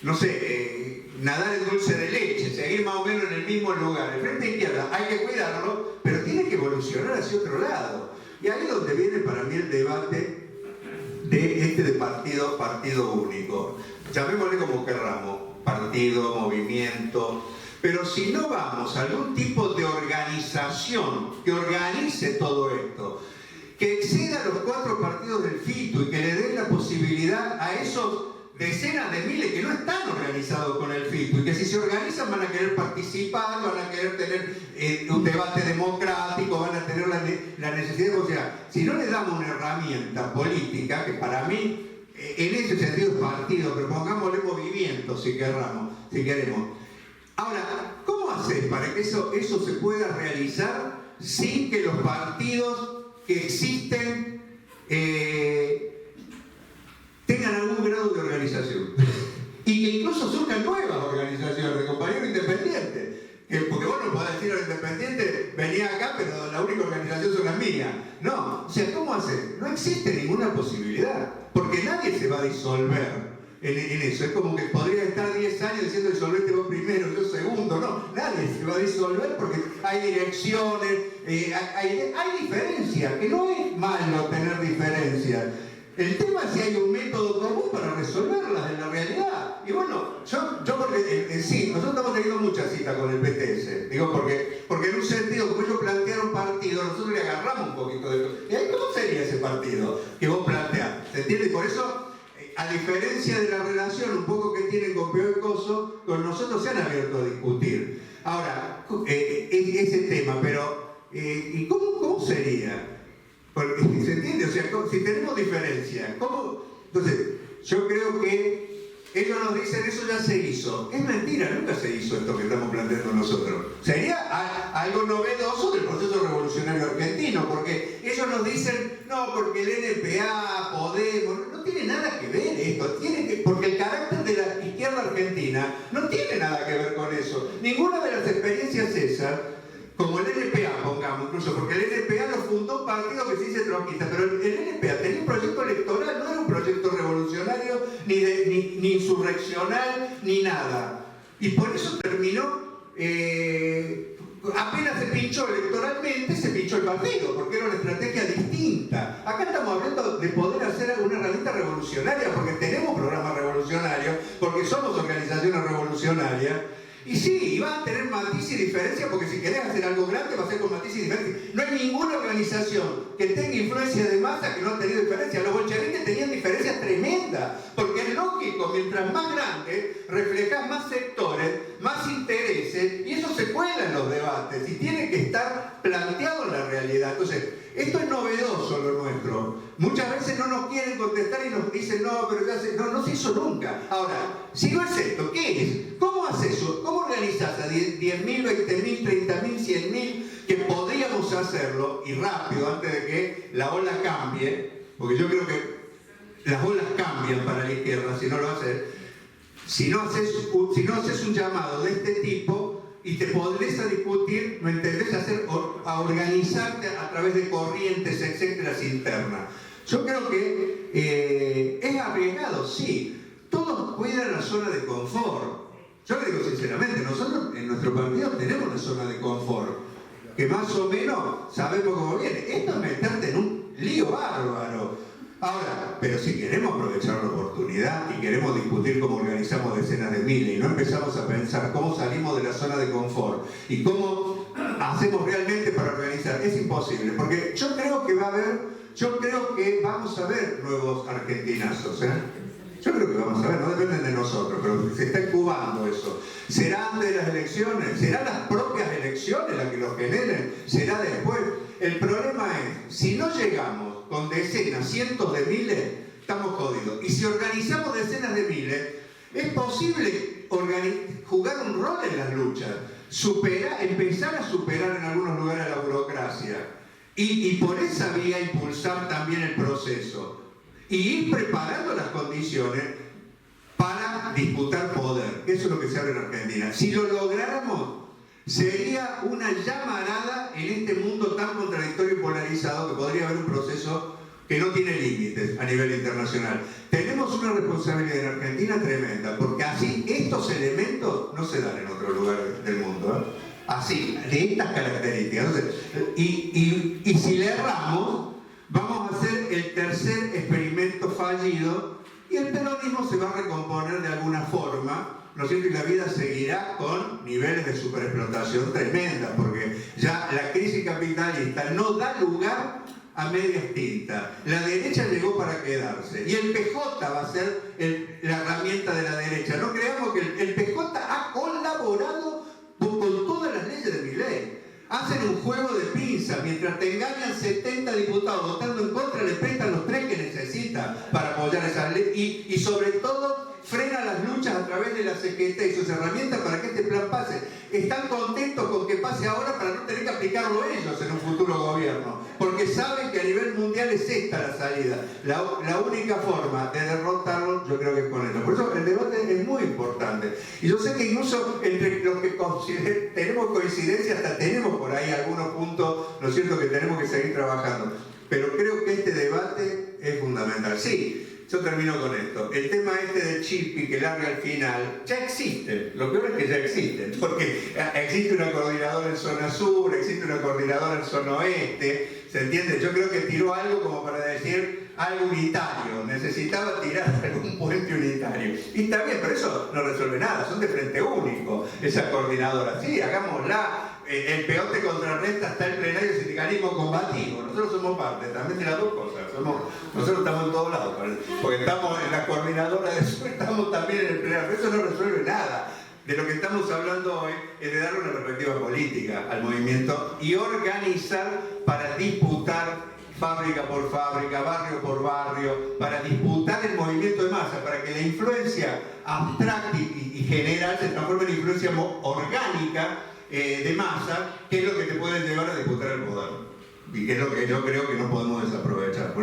E: no sé, nadar en dulce de leche, seguir más o menos en el mismo lugar. El Frente Izquierda hay que cuidarlo, pero tiene que evolucionar hacia otro lado. Y ahí es donde viene para mí el debate de partido único. Llamémosle como querramos, partido, movimiento. Pero si no vamos a algún tipo de organización que organice todo esto, que exceda a los 4 partidos del FITU y que le dé la posibilidad a esos decenas de miles que no están organizados con el FITU y que si se organizan van a querer participar, van a querer tener un debate democrático, van a tener la necesidad, o sea, si no le damos una herramienta política, que para mí en ese sentido es partido, pero pongámosle movimiento si queremos. Ahora, ¿cómo hacer para que eso se pueda realizar sin que los partidos que existen tengan algún grado de organización? Y que incluso surjan nuevas organizaciones de compañeros independientes. Porque vos no podés decir a los independientes, venía acá, pero la única organización son las mías. No, o sea, ¿cómo hacer? No existe ninguna posibilidad, porque nadie se va a disolver en eso. Es como que podría estar 10 años diciendo disolvete vos primero, yo segundo. No, nadie se va a disolver porque hay direcciones, hay diferencias, que no es malo tener diferencias. El tema es si hay un método común para resolverlas en la realidad. Y bueno, yo porque sí, nosotros estamos teniendo muchas citas con el PTS. Digo, porque en un sentido, como ellos plantearon partido, nosotros le agarramos un poquito de todo. ¿Y ahí cómo sería ese partido que vos planteás? ¿Se entiende? Por eso, a diferencia de la relación un poco que tienen con Pío y Coso, con nosotros se han abierto a discutir. Ahora, ese tema, pero ¿y cómo sería? Porque, ¿se entiende? O sea, si tenemos diferencia, ¿cómo? Entonces, yo creo que ellos nos dicen, eso ya se hizo. Es mentira, nunca se hizo esto que estamos planteando nosotros. Sería algo novedoso del proceso revolucionario argentino, porque ellos nos dicen, no, porque el NPA, Podemos, no tiene nada que ver esto, porque el carácter de la izquierda argentina no tiene nada que ver con eso. Ninguna de las experiencias esas, como el NPA, pongamos, incluso, porque el NPA lo fundó un partido que se dice tronquista, pero el NPA tenía un proyecto electoral, no era un proyecto revolucionario, ni insurreccional, ni nada. Y por eso terminó, apenas se pinchó electoralmente, se pinchó el partido, porque era una estrategia distinta. Acá estamos hablando de poder hacer una herramienta revolucionaria, porque tenemos programas revolucionarios, porque somos organizaciones revolucionarias. Y sí, va a tener matiz y diferencia, porque si querés hacer algo grande va a ser con matiz y diferencia. No hay ninguna organización que tenga influencia de masa que no ha tenido diferencia. Los bolcheviques tenían diferencias tremendas, porque es lógico, mientras más grande, reflejás más sectores, más intereses, y eso se cuela en los debates, y tiene que estar planteado en la realidad. Entonces, esto es novedoso lo nuestro. Muchas veces no nos quieren contestar y nos dicen, no, pero ya no se hizo nunca. Ahora, si no es esto, ¿qué es? ¿Cómo haces eso? ¿Cómo organizás a 10.000, 20.000, 30.000, 100.000 que podríamos hacerlo y rápido antes de que la ola cambie? Porque yo creo que las olas cambian para la izquierda si no lo haces. Si no haces un llamado de este tipo y te podés a discutir, ¿me entendés? A organizarte a través de corrientes, etcétera, internas. Yo creo que es arriesgado, sí. Todos cuidan la zona de confort. Yo le digo sinceramente, nosotros en nuestro partido tenemos una zona de confort, que más o menos sabemos cómo viene. Esto es meterte en un lío bárbaro. Ahora, pero si queremos aprovechar la oportunidad y queremos discutir cómo organizamos decenas de miles y no empezamos a pensar cómo salimos de la zona de confort y cómo hacemos realmente para organizar, es imposible, porque yo creo que vamos a ver nuevos argentinazos, ¿eh? Yo creo que vamos a ver, no dependen de nosotros, pero se está incubando eso. ¿Será antes de las elecciones? ¿Serán las propias elecciones las que los generen? ¿Será después? El problema es, si no llegamos con decenas, cientos de miles, estamos jodidos. Y si organizamos decenas de miles, es posible jugar un rol en las luchas, empezar a superar en algunos lugares la burocracia y por esa vía impulsar también el proceso y ir preparando las condiciones para disputar poder. Eso es lo que se abre en Argentina. Si lo lográramos, sería una llamarada en este mundo tan contradictorio y polarizado que podría haber un proceso que no tiene límites a nivel internacional. Tenemos una responsabilidad en Argentina tremenda, porque así estos elementos no se dan en otro lugar del mundo, ¿eh? Así, de estas características. Entonces, y si le erramos, vamos a hacer el tercer experimento fallido y el peronismo se va a recomponer de alguna forma, ¿no es cierto? Y la vida seguirá con niveles de superexplotación tremenda, porque ya la crisis capitalista no da lugar a medias tintas. La derecha llegó para quedarse y el PJ va a ser la herramienta de la derecha. No creamos que el PJ ha colaborado con todas las leyes de Milei. Hacen un juego de pinza, mientras te engañan 70 diputados votando en contra, le prestan los 3 que necesitan para apoyar esa ley y sobre todo frena las luchas a través de la CGT y sus herramientas para que este plan pase. Están contentos con que pase ahora para no tener que aplicarlo ellos en un futuro gobierno, porque saben que a nivel mundial es esta la salida. La única forma de derrotarlo, yo creo que es con eso. Por eso el debate es muy importante. Y yo sé que incluso entre los que tenemos coincidencia, hasta tenemos por ahí algunos puntos, ¿no es cierto?, que tenemos que seguir trabajando. Pero creo que este debate es fundamental. Sí. Yo termino con esto. El tema este de Chipi que larga al final, ya existe. Lo peor es que ya existen, porque existe una coordinadora en zona sur, existe una coordinadora en zona oeste, ¿se entiende? Yo creo que tiró algo como para decir algo unitario, necesitaba tirar algún puente unitario. Y está bien, pero eso no resuelve nada, son de frente único, esa coordinadora. Sí, hagámosla. El peote contrarresta, está el plenario del sindicalismo combativo. Nosotros somos parte también de las dos cosas. Nosotros estamos en todos lados, porque estamos en la coordinadora de eso, estamos también en el plenario. Pero eso no resuelve nada. De lo que estamos hablando hoy es de darle una perspectiva política al movimiento y organizar para disputar fábrica por fábrica, barrio por barrio, para disputar el movimiento de masa, para que la influencia abstracta y general se transforme en influencia orgánica de masa, que es lo que te puede llevar a disputar el poder. Y que es lo que yo creo que no podemos desaprovechar.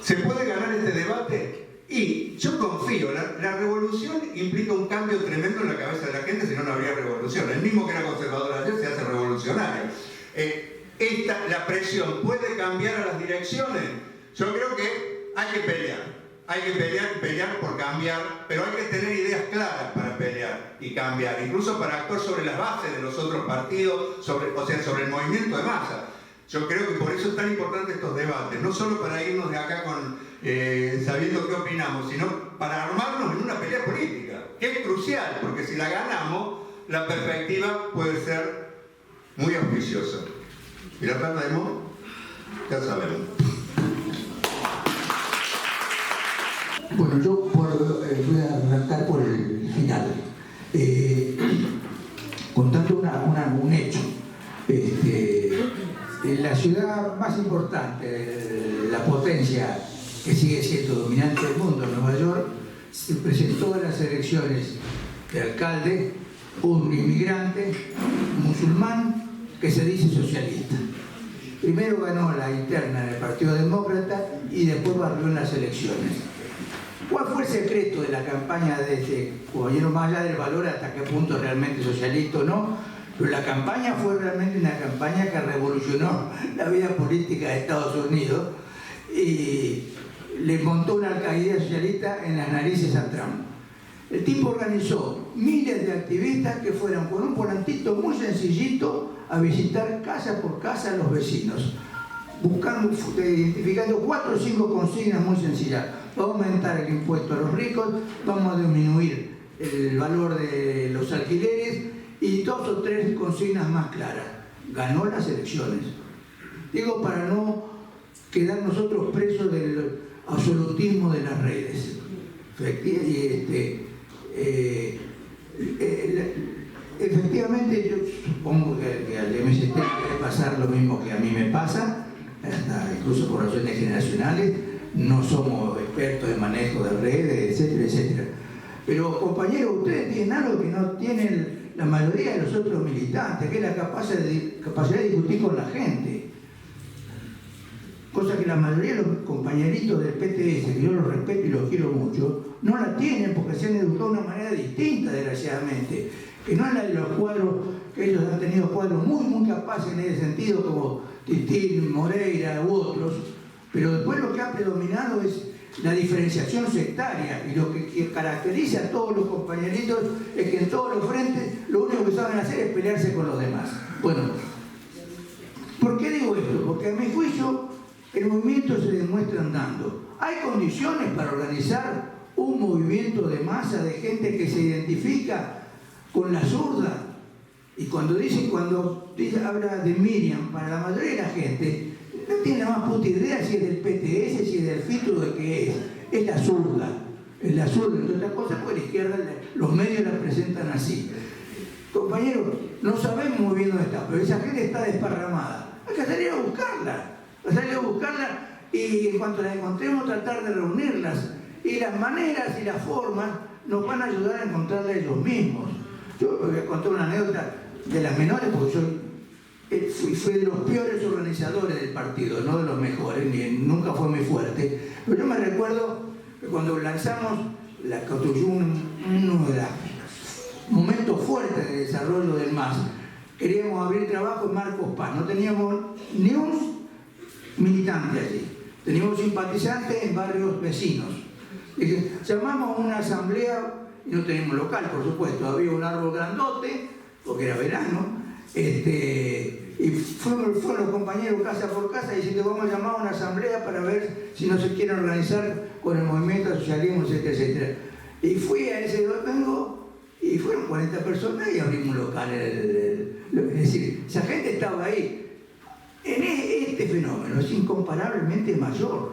E: ¿Se puede ganar este debate? Y yo confío, la revolución implica un cambio tremendo en la cabeza de la gente, si no, no habría revolución. El mismo que era conservador ayer se hace revolucionario. La presión puede cambiar a las direcciones. Yo creo que hay que pelear. Hay que pelear por cambiar, pero hay que tener ideas claras para pelear y cambiar, incluso para actuar sobre las bases de los otros partidos, sobre el movimiento de masa. Yo creo que por eso es tan importante estos debates, no solo para irnos de acá sabiendo qué opinamos, sino para armarnos en una pelea política, que es crucial, porque si la ganamos, la perspectiva puede ser muy auspiciosa. Si la perdemos, ya sabemos.
C: Bueno, yo voy a arrancar por el final, contando un hecho. En la ciudad más importante, la potencia que sigue siendo dominante del mundo, Nueva York, se presentó en las elecciones de alcalde un inmigrante musulmán que se dice socialista. Primero ganó la interna del Partido Demócrata y después barrió en las elecciones. ¿Cuál fue el secreto de la campaña de este caballero, más allá del valor hasta qué punto realmente socialista o no? Pero la campaña fue realmente una campaña que revolucionó la vida política de Estados Unidos y le montó una alcaldía socialista en las narices a Trump. El tipo organizó miles de activistas que fueron con un volantito muy sencillito a visitar casa por casa a los vecinos, buscando, identificando 4 o 5 consignas muy sencillas. Vamos a aumentar el impuesto a los ricos, vamos a disminuir el valor de los alquileres y 2 o 3 consignas más claras. Ganó las elecciones. Digo, para no quedar nosotros presos del absolutismo de las redes. Efectivamente, yo supongo que al MST debe pasar lo mismo que a mí me pasa, incluso por razones generacionales. No somos expertos en manejo de redes, etcétera, etcétera. Pero, compañeros, ustedes tienen algo que no tienen la mayoría de los otros militantes, que es la capacidad de discutir con la gente. Cosa que la mayoría de los compañeritos del PTS, que yo los respeto y los quiero mucho, no la tienen porque se han educado de una manera distinta, desgraciadamente. Que no es la de los cuadros, que ellos han tenido cuadros muy capaces en ese sentido, como Titín, Moreira u otros, pero después lo que ha predominado es la diferenciación sectaria, y lo que caracteriza a todos los compañeritos es que en todos los frentes lo único que saben hacer es pelearse con los demás. Bueno, ¿por qué digo esto? Porque a mi juicio el movimiento se demuestra andando. Hay condiciones para organizar un movimiento de masa de gente que se identifica con la zurda. Y cuando habla de Miriam, para la mayoría de la gente, no tiene la más puta idea si es del PTS, si es del FITU, de qué es. Es la zurda. Es la zurda. Entre otras cosas, por la izquierda, los medios la presentan así. Compañeros, no sabemos muy bien dónde está, pero esa gente está desparramada. Hay que salir a buscarla. Hay que salir a buscarla y en cuanto la encontremos, tratar de reunirlas. Y las maneras y las formas nos van a ayudar a encontrarla ellos mismos. Yo voy a contar una anécdota de las menores, porque fui de los peores organizadores del partido, no de los mejores, nunca fue muy fuerte. Pero yo me recuerdo que cuando lanzamos la construcción, uno de los momentos fuertes de desarrollo del MAS, queríamos abrir trabajo en Marcos Paz. No teníamos ni un militante allí, teníamos simpatizantes en barrios vecinos. Llamamos a una asamblea y no teníamos local, por supuesto, había un árbol grandote, porque era verano, y fueron los compañeros casa por casa diciendo vamos a llamar a una asamblea para ver si no se quieren organizar con el movimiento del socialismo, etcétera, etcétera. Y fui a ese domingo y fueron 40 personas y abrimos un local. Es decir, esa gente estaba ahí. En este fenómeno es incomparablemente mayor.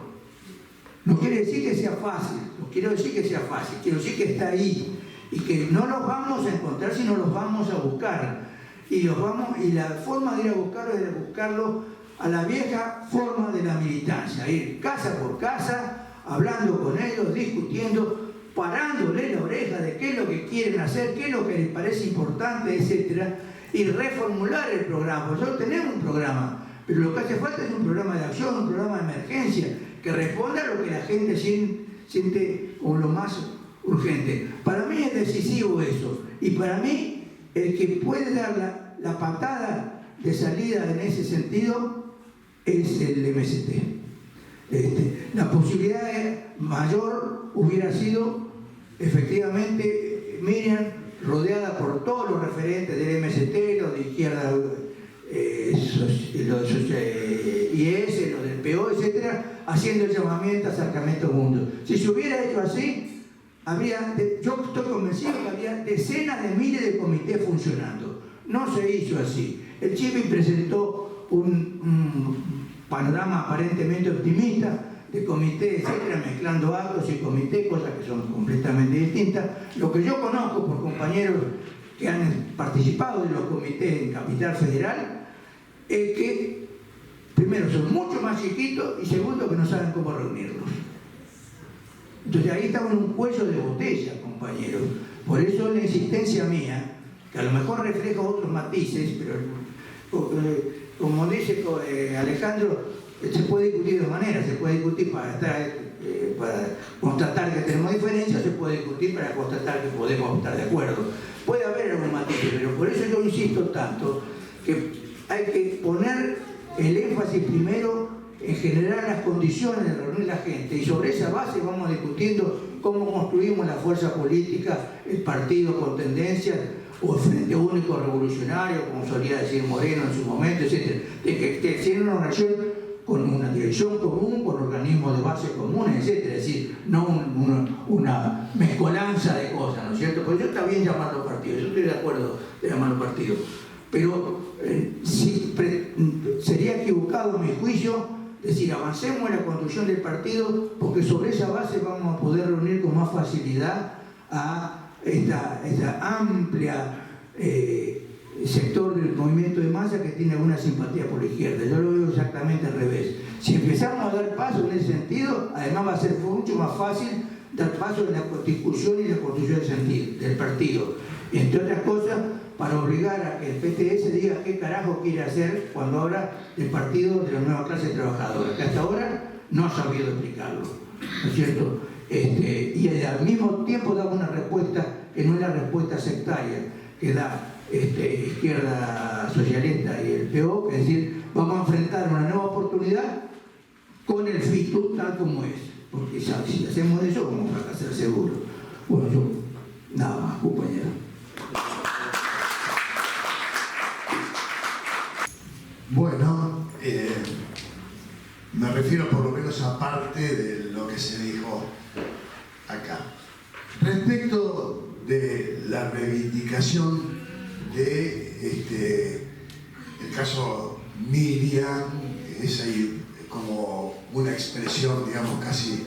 C: No quiere decir que sea fácil, no quiero decir que sea fácil, quiero decir que está ahí y que no los vamos a encontrar, sino los vamos a buscar. Y la forma de ir a buscarlo es de buscarlo a la vieja forma de la militancia, ir casa por casa, hablando con ellos, discutiendo, parándole la oreja de qué es lo que quieren hacer, qué es lo que les parece importante, etc. Y reformular el programa. Nosotros tenemos un programa, pero lo que hace falta es un programa de acción, un programa de emergencia, que responda a lo que la gente siente como lo más urgente. Para mí es decisivo eso. Y para mí, el que puede dar la patada de salida en ese sentido es el MST. La posibilidad mayor hubiera sido, efectivamente, Miriam, rodeada por todos los referentes del MST, los de izquierda, los IS, los del PO, etcétera, haciendo el llamamiento, acercamiento al mundo. Si se hubiera hecho así, yo estoy convencido que había decenas de miles de comités funcionando. No se hizo así. El Chivi presentó un panorama aparentemente optimista de comité, etcétera, mezclando actos y comités, cosas que son completamente distintas. Lo que yo conozco por compañeros que han participado de los comités en Capital Federal es que, primero, son mucho más chiquitos y segundo, que no saben cómo reunirlos. Entonces ahí estamos en un cuello de botella, compañeros. Por eso la insistencia mía, que a lo mejor refleja otros matices, pero como dice Alejandro, se puede discutir de maneras, se puede discutir para constatar que tenemos diferencias, se puede discutir para constatar que podemos estar de acuerdo. Puede haber algún matiz, pero por eso yo insisto tanto que hay que poner el énfasis primero en generar las condiciones de reunir la gente, y sobre esa base vamos discutiendo cómo construimos la fuerza política, el partido con tendencias, o el Frente Único Revolucionario, como solía decir Moreno en su momento, etc. De que tiene una relación con una dirección común, con organismos de base comunes, etc. Es decir, no una mezcolanza de cosas, ¿no es cierto? Porque yo está bien llamarlo partido, yo estoy de acuerdo de llamarlo partido, pero sería equivocado en mi juicio decir avancemos en la construcción del partido, porque sobre esa base vamos a poder reunir con más facilidad a esta amplia sector del movimiento de masa que tiene alguna simpatía por la izquierda. Yo lo veo exactamente al revés. Si empezamos a dar paso en ese sentido, además va a ser mucho más fácil dar paso en la discusión y la construcción del partido. Entre otras cosas, para obligar a que el PTS diga qué carajo quiere hacer cuando habla del partido de la nueva clase trabajadora, que hasta ahora no ha sabido explicarlo, ¿no es cierto? Y al mismo tiempo da una respuesta que no es la respuesta sectaria que da izquierda socialista y el PO, es decir, vamos a enfrentar una nueva oportunidad con el FITU tal como es, porque si hacemos eso vamos a fracasar seguro. Bueno, yo nada más, compañero.
D: Bueno, me refiero por lo menos a parte de lo que se dijo acá. Respecto de la reivindicación de el caso Miriam, es ahí como una expresión, digamos, casi,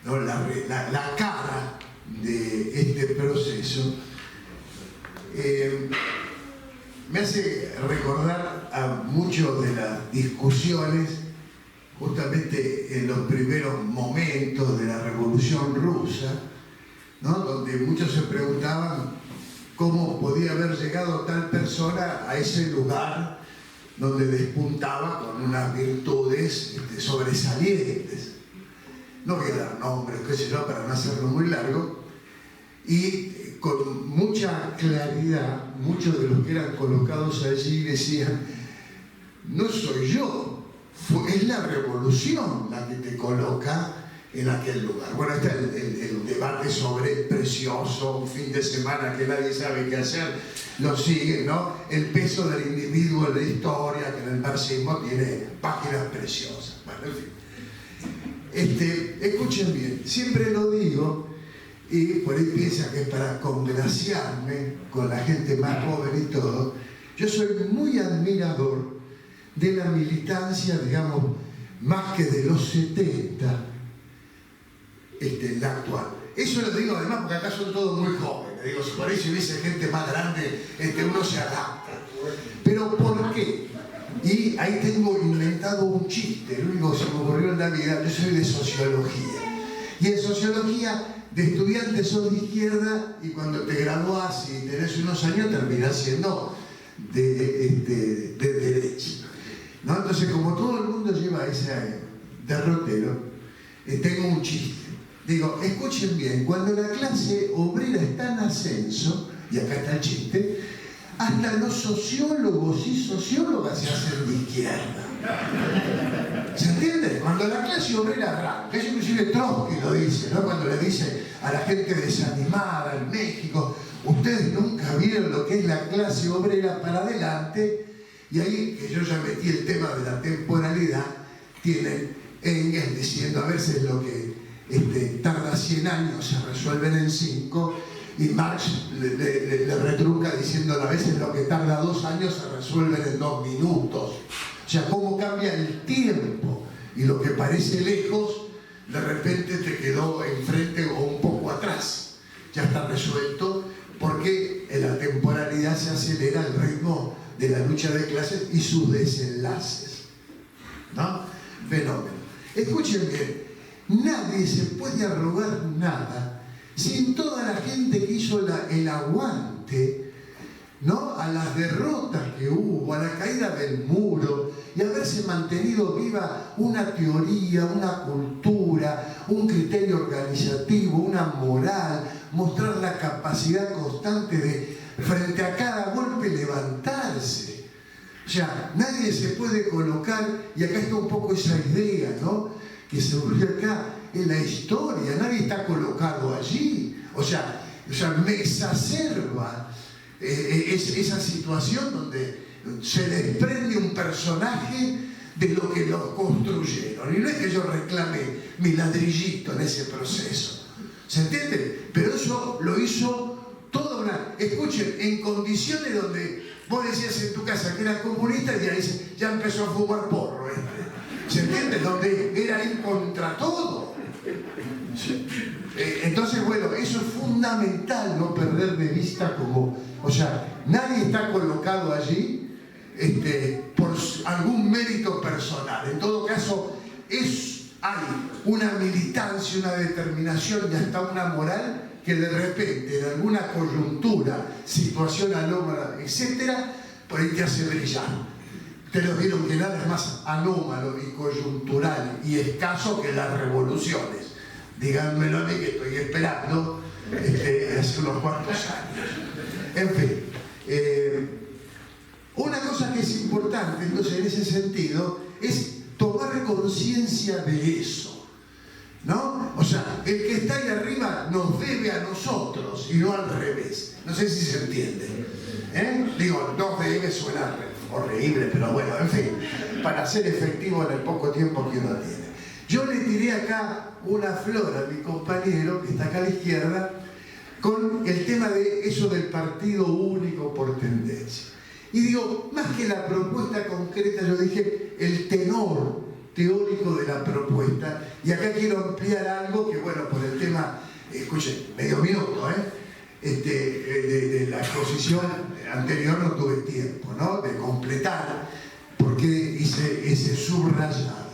D: ¿no?, la cara de este proceso, me hace recordar a muchas de las discusiones justamente en los primeros momentos de la Revolución Rusa, ¿no?, donde muchos se preguntaban cómo podía haber llegado tal persona a ese lugar donde despuntaba con unas virtudes sobresalientes. No voy a dar nombres, qué sé yo, para no hacerlo muy largo, y con mucha claridad, muchos de los que eran colocados allí decían: no soy yo, es la revolución la que te coloca en aquel lugar. Bueno, está el debate sobre Precioso, un fin de semana que nadie sabe qué hacer, lo sigue, ¿no? El peso del individuo en la historia, que en el marxismo tiene páginas preciosas. Bueno, en fin. Escuchen bien, siempre lo digo, y por ahí piensan que es para congraciarme con la gente más joven y todo. Yo soy muy admirador de la militancia, digamos, más que de los 70, la actual. Eso lo digo además porque acá son todos muy jóvenes. Digo, si por ahí si hubiese gente más grande, uno se adapta. Pero ¿por qué? Y ahí tengo inventado un chiste, lo único que se me ocurrió en la vida. Yo soy de sociología. Y en sociología, de estudiantes sos de izquierda, y cuando te graduás y tenés unos años terminás siendo de derecha, ¿no? Entonces, como todo el mundo lleva ese derrotero, tengo un chiste. Digo, escuchen bien, cuando la clase obrera está en ascenso, y acá está el chiste, hasta los sociólogos y sociólogas se hacen de izquierda. ¿Se entiende? Cuando la clase obrera arranca, eso inclusive Trotsky lo dice, ¿no? Cuando le dice a la gente desanimada en México: ustedes nunca vieron lo que es la clase obrera para adelante. Y ahí, que yo ya metí el tema de la temporalidad, tienen Engels diciendo a veces lo que tarda 100 años se resuelven en 5, y Marx le retruca diciendo a veces lo que tarda 2 años se resuelven en 2 minutos. O sea, cómo cambia el tiempo, y lo que parece lejos de repente te quedó enfrente o un poco atrás. Ya está resuelto porque en la temporalidad se acelera el ritmo de la lucha de clases y sus desenlaces, ¿no? Fenómeno. Escuchen bien, nadie se puede arrogar nada sin toda la gente que hizo el aguante, ¿no?, a las derrotas que hubo, a la caída del muro, y haberse mantenido viva una teoría, una cultura, un criterio organizativo, una moral, mostrar la capacidad constante de, frente a cada golpe, levantarse. O sea, nadie se puede colocar, y acá está un poco esa idea, ¿no?, que se surge acá en la historia, nadie está colocado allí. O sea me exacerba esa situación donde se desprende un personaje de lo que lo construyeron. Y no es que yo reclame mi ladrillito en ese proceso, ¿se entiende? Pero eso lo hizo toda una... Escuchen, en condiciones donde vos decías en tu casa que era comunista y ya empezó a fumar porro, ¿se entiende? Donde era ir contra todo. Entonces, bueno, eso es fundamental, no perder de vista como... O sea, nadie está colocado allí por algún mérito personal. En todo caso, hay una militancia, una determinación y hasta una moral que de repente, en alguna coyuntura, situación anómala, etcétera, por ahí te hace brillar. Ustedes vieron que nada es más anómalo y coyuntural y escaso que las revoluciones. Díganmelo a mí que estoy esperando hace unos cuantos años. En fin, una cosa que es importante, entonces, en ese sentido, es tomar conciencia de eso, ¿no? O sea, el que está ahí arriba nos debe a nosotros y no al revés. No sé si se entiende. Digo, nos debe, suena horrible, pero bueno, en fin, para ser efectivo en el poco tiempo que uno tiene. Yo le tiré acá una flor a mi compañero, que está acá a la izquierda, con el tema de eso del partido único por tendencia. Y digo, más que la propuesta concreta, yo dije el tenor teórico de la propuesta. Y acá quiero ampliar algo que, bueno, por el tema, escuchen, medio minuto, de la exposición anterior no tuve tiempo, ¿no?, de completar, porque hice ese subrayado.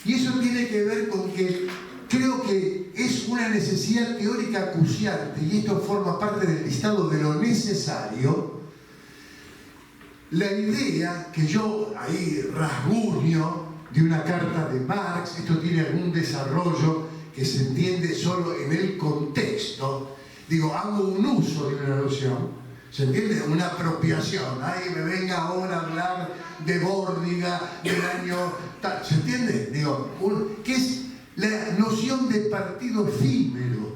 D: Y eso tiene que ver con que creo que es una necesidad teórica acuciante, y esto forma parte del listado de lo necesario. La idea que yo ahí rasguño de una carta de Marx, esto tiene algún desarrollo que se entiende solo en el contexto. Digo, hago un uso de una noción, ¿se entiende? Una apropiación. Ay, me venga ahora a hablar de Bórdiga del año tal, ¿se entiende? Digo, ¿qué es la noción de partido efímero?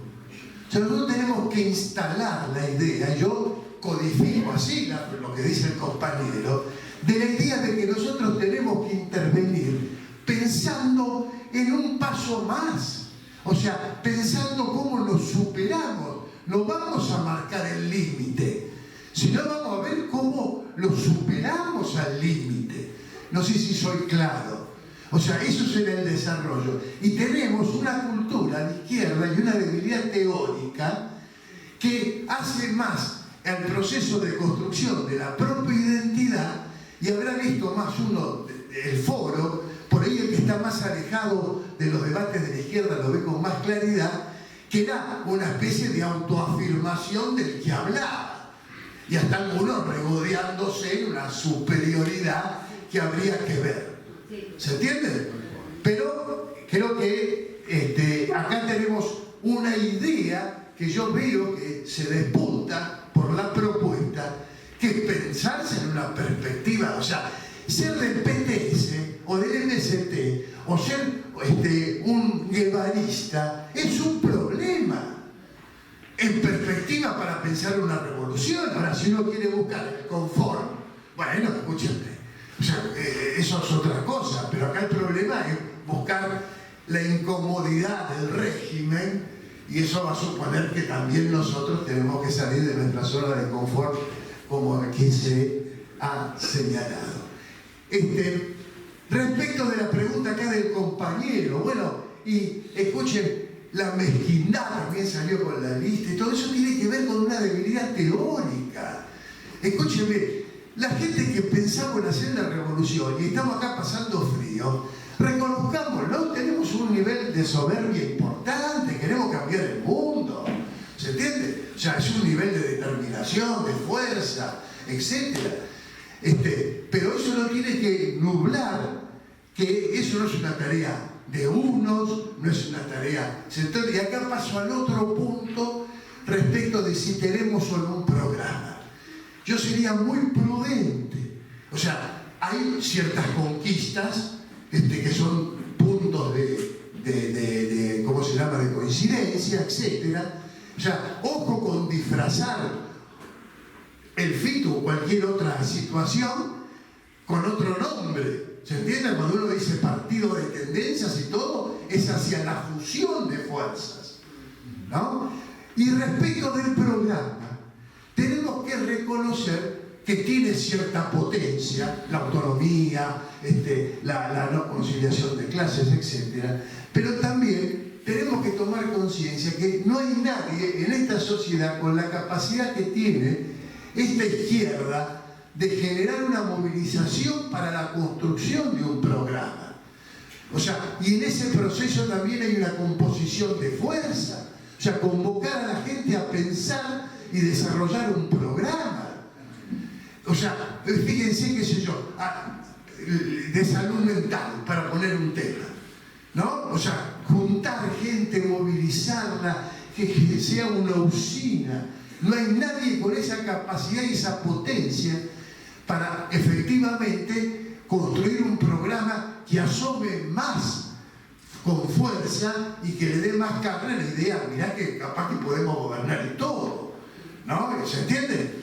D: O sea, nosotros tenemos que instalar la idea, yo codifico así lo que dice el compañero, de la idea de que nosotros tenemos que intervenir pensando en un paso más, o sea, pensando cómo lo superamos. No vamos a marcar el límite, sino vamos a ver cómo lo superamos al límite. No sé si soy claro. O sea, eso será el desarrollo. Y tenemos una cultura a la izquierda y una debilidad teórica que hace más al proceso de construcción de la propia identidad, y habrá visto más uno el foro, por ahí el que está más alejado de los debates de la izquierda lo ve con más claridad, que era una especie de autoafirmación del que hablaba, y hasta algunos regodeándose en una superioridad que habría que ver. ¿Se entiende? Pero creo que acá tenemos una idea que yo veo que se despunta por la propuesta, que es pensarse en una perspectiva, o sea, ser del PTS o del MST o ser un guevarista es un problema en perspectiva para pensar una revolución. Ahora, si uno quiere buscar el confort, bueno, escúchate, o sea, eso es otra cosa, pero acá el problema es buscar la incomodidad del régimen, y eso va a suponer que también nosotros tenemos que salir de nuestra zona de confort, como aquí se ha señalado. Respecto de la pregunta acá del compañero, bueno, y escuchen, la mezquindad también salió con la lista, y todo eso tiene que ver con una debilidad teórica. Escúchenme, la gente que pensamos en hacer la revolución y estamos acá pasando frío, reconozcámoslo, tenemos un nivel de soberbia importante, queremos cambiar el mundo, ¿se entiende? O sea, es un nivel de determinación, de fuerza, etc. Pero eso no tiene que nublar, que eso no es una tarea de unos, no es una tarea central. Y acá paso al otro punto respecto de si tenemos o no un programa. Yo sería muy prudente, o sea, hay ciertas conquistas que son puntos de ¿cómo se llama?, de coincidencia, etc. O sea, ojo con disfrazar el fito o cualquier otra situación con otro nombre. ¿Se entiende? Cuando uno dice partido de tendencias y todo, es hacia la fusión de fuerzas, ¿no? Y respecto del programa, tenemos que reconocer que tiene cierta potencia, la autonomía, la no conciliación de clases, etc. Pero también tenemos que tomar conciencia que no hay nadie en esta sociedad con la capacidad que tiene esta izquierda de generar una movilización para la construcción de un programa. O sea, y en ese proceso también hay una composición de fuerza. O sea, convocar a la gente a pensar y desarrollar un programa. O sea, fíjense, qué sé yo, de salud mental, para poner un tema, ¿no? O sea, juntar gente, movilizarla, que sea una usina. No hay nadie con esa capacidad y esa potencia para efectivamente construir un programa que asome más con fuerza y que le dé más carne a la idea. Mirá que capaz que podemos gobernar y todo, ¿no? ¿Se entiende?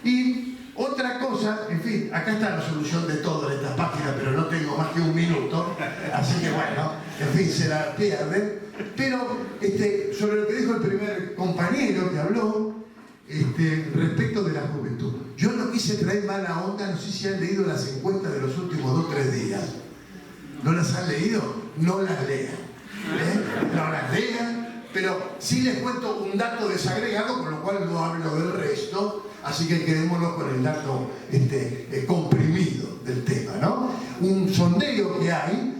D: Y otra cosa, en fin, acá está la solución de todo en estas páginas, pero no tengo más que un minuto, así que bueno, en fin, se la pierden. Pero sobre lo que dijo el primer compañero que habló, respecto de la juventud, yo no quise traer mala onda. No sé si han leído las encuestas de los últimos 2 o 3 días. ¿No las han leído? No las lean. No las lean, pero sí les cuento un dato desagregado, con lo cual no hablo del resto. Así que quedémonos con el dato comprimido del tema, ¿no? Un sondeo que hay,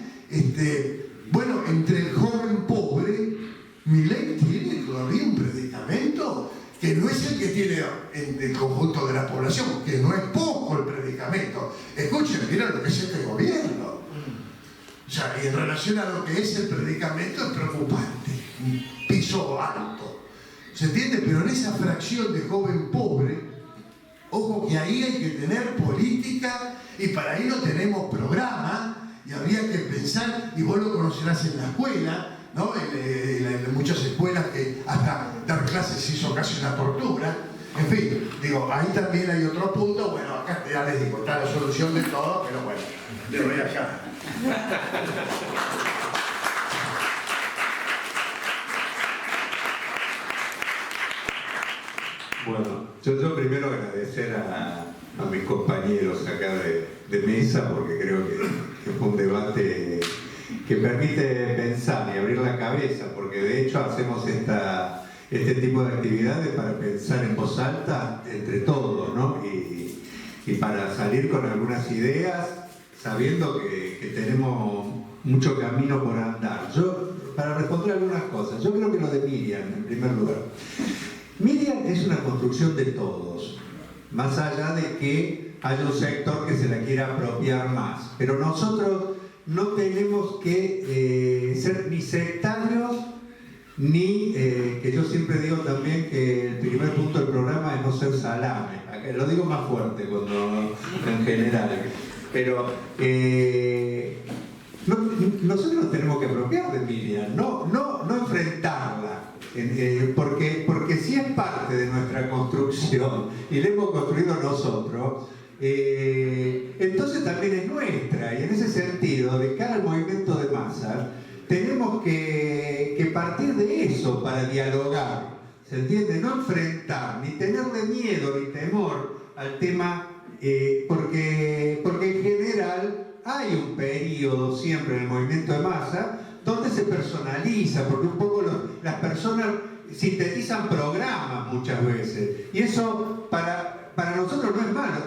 D: bueno, entre el joven pobre, Milei tiene todavía un predicamento que no es el que tiene en el conjunto de la población, que no es poco el predicamento. Escuchen, miren lo que es este gobierno. O sea, y en relación a lo que es el predicamento es preocupante, un piso alto. ¿Se entiende? Pero en esa fracción de joven pobre, ojo que ahí hay que tener política, y para ahí no tenemos programa, y habría que pensar, y vos lo conocerás en la escuela, ¿no? En muchas escuelas que hasta dar clases se hizo casi una tortura. En fin, digo, ahí también hay otro punto. Bueno, acá ya les digo, está la solución de todo, pero bueno, le doy acá.
E: Bueno, yo primero agradecer a mis compañeros acá de mesa, porque creo que fue un debate que permite pensar y abrir la cabeza, porque de hecho hacemos este tipo de actividades para pensar en voz alta entre todos, ¿no? Y para salir con algunas ideas, sabiendo que tenemos mucho camino por andar. Yo, para responder algunas cosas, yo creo que lo de Miriam, en primer lugar. Miriam es una construcción de todos, más allá de que haya un sector que se la quiera apropiar más. Pero nosotros no tenemos que ser ni sectarios, ni, que yo siempre digo también que el primer punto del programa es no ser salame. Lo digo más fuerte cuando en general. Pero nosotros nos tenemos que apropiar de Miriam, no enfrentarla. Porque si es parte de nuestra construcción y la hemos construido nosotros, entonces también es nuestra. Y en ese sentido, de cara al movimiento de masas, tenemos que partir de eso para dialogar. ¿Se entiende? No enfrentar, ni tenerle miedo ni temor al tema, porque en general hay un periodo siempre en el movimiento de masa donde se personaliza, porque un poco las personas sintetizan programas muchas veces, y eso para nosotros no es malo,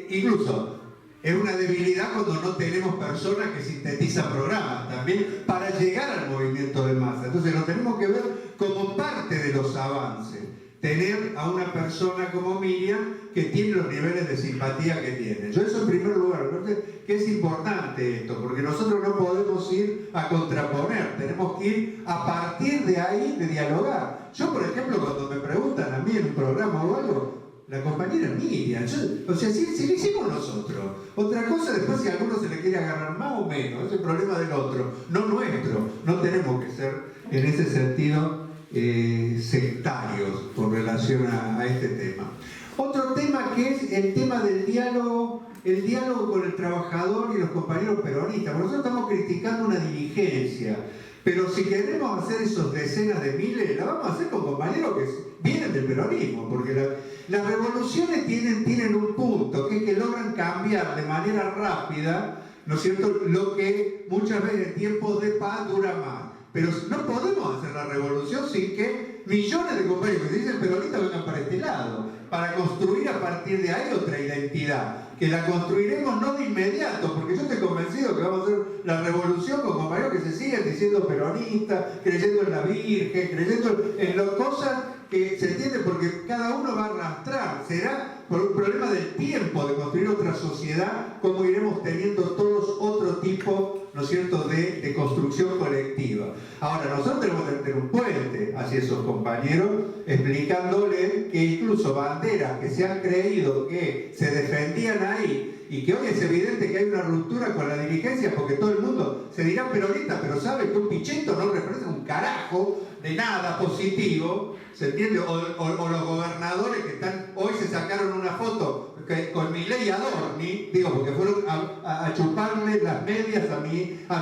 E: incluso es una debilidad cuando no tenemos personas que sintetizan programas también para llegar al movimiento de masa. Entonces lo tenemos que ver como parte de los avances, tener a una persona como Miriam que tiene los niveles de simpatía que tiene. Yo eso en primer lugar, creo que es importante esto, porque nosotros no podemos ir a contraponer, tenemos que ir a partir de ahí de dialogar. Yo, por ejemplo, cuando me preguntan a mí en un programa o algo, la compañera Miriam. O sea, si lo hicimos nosotros. Otra cosa después si a alguno se le quiere agarrar más o menos, es el problema del otro, no nuestro. No tenemos que ser en ese sentido sectarios con relación a este tema. Otro tema que es el tema del diálogo, el diálogo con el trabajador y los compañeros peronistas. Nosotros estamos criticando una dirigencia, pero si queremos hacer esos decenas de miles, la vamos a hacer con compañeros que vienen del peronismo, porque las revoluciones tienen un punto, que es que logran cambiar de manera rápida, ¿no es cierto?, lo que muchas veces en tiempos de paz dura más. Pero no podemos hacer la revolución sin que millones de compañeros que se dicen peronistas vengan para este lado, para construir a partir de ahí otra identidad, que la construiremos no de inmediato, porque yo estoy convencido que vamos a hacer la revolución con compañeros que se siguen diciendo peronistas, creyendo en la Virgen, creyendo en las cosas que se entienden, porque cada uno va a arrastrar. Será por un problema del tiempo de construir otra sociedad, como iremos teniendo todos otro tipo, ¿no es cierto?, de construcción colectiva. Ahora, nosotros tenemos que tener un puente hacia esos compañeros, explicándoles que incluso banderas que se han creído que se defendían ahí, y que hoy es evidente que hay una ruptura con la dirigencia, porque todo el mundo se dirá peronista, pero sabe que un Pichetto no representa un carajo de nada positivo, ¿se entiende? O los gobernadores que hoy se sacaron una foto con Milei y Adorni, digo, porque fueron a chuparle las medias a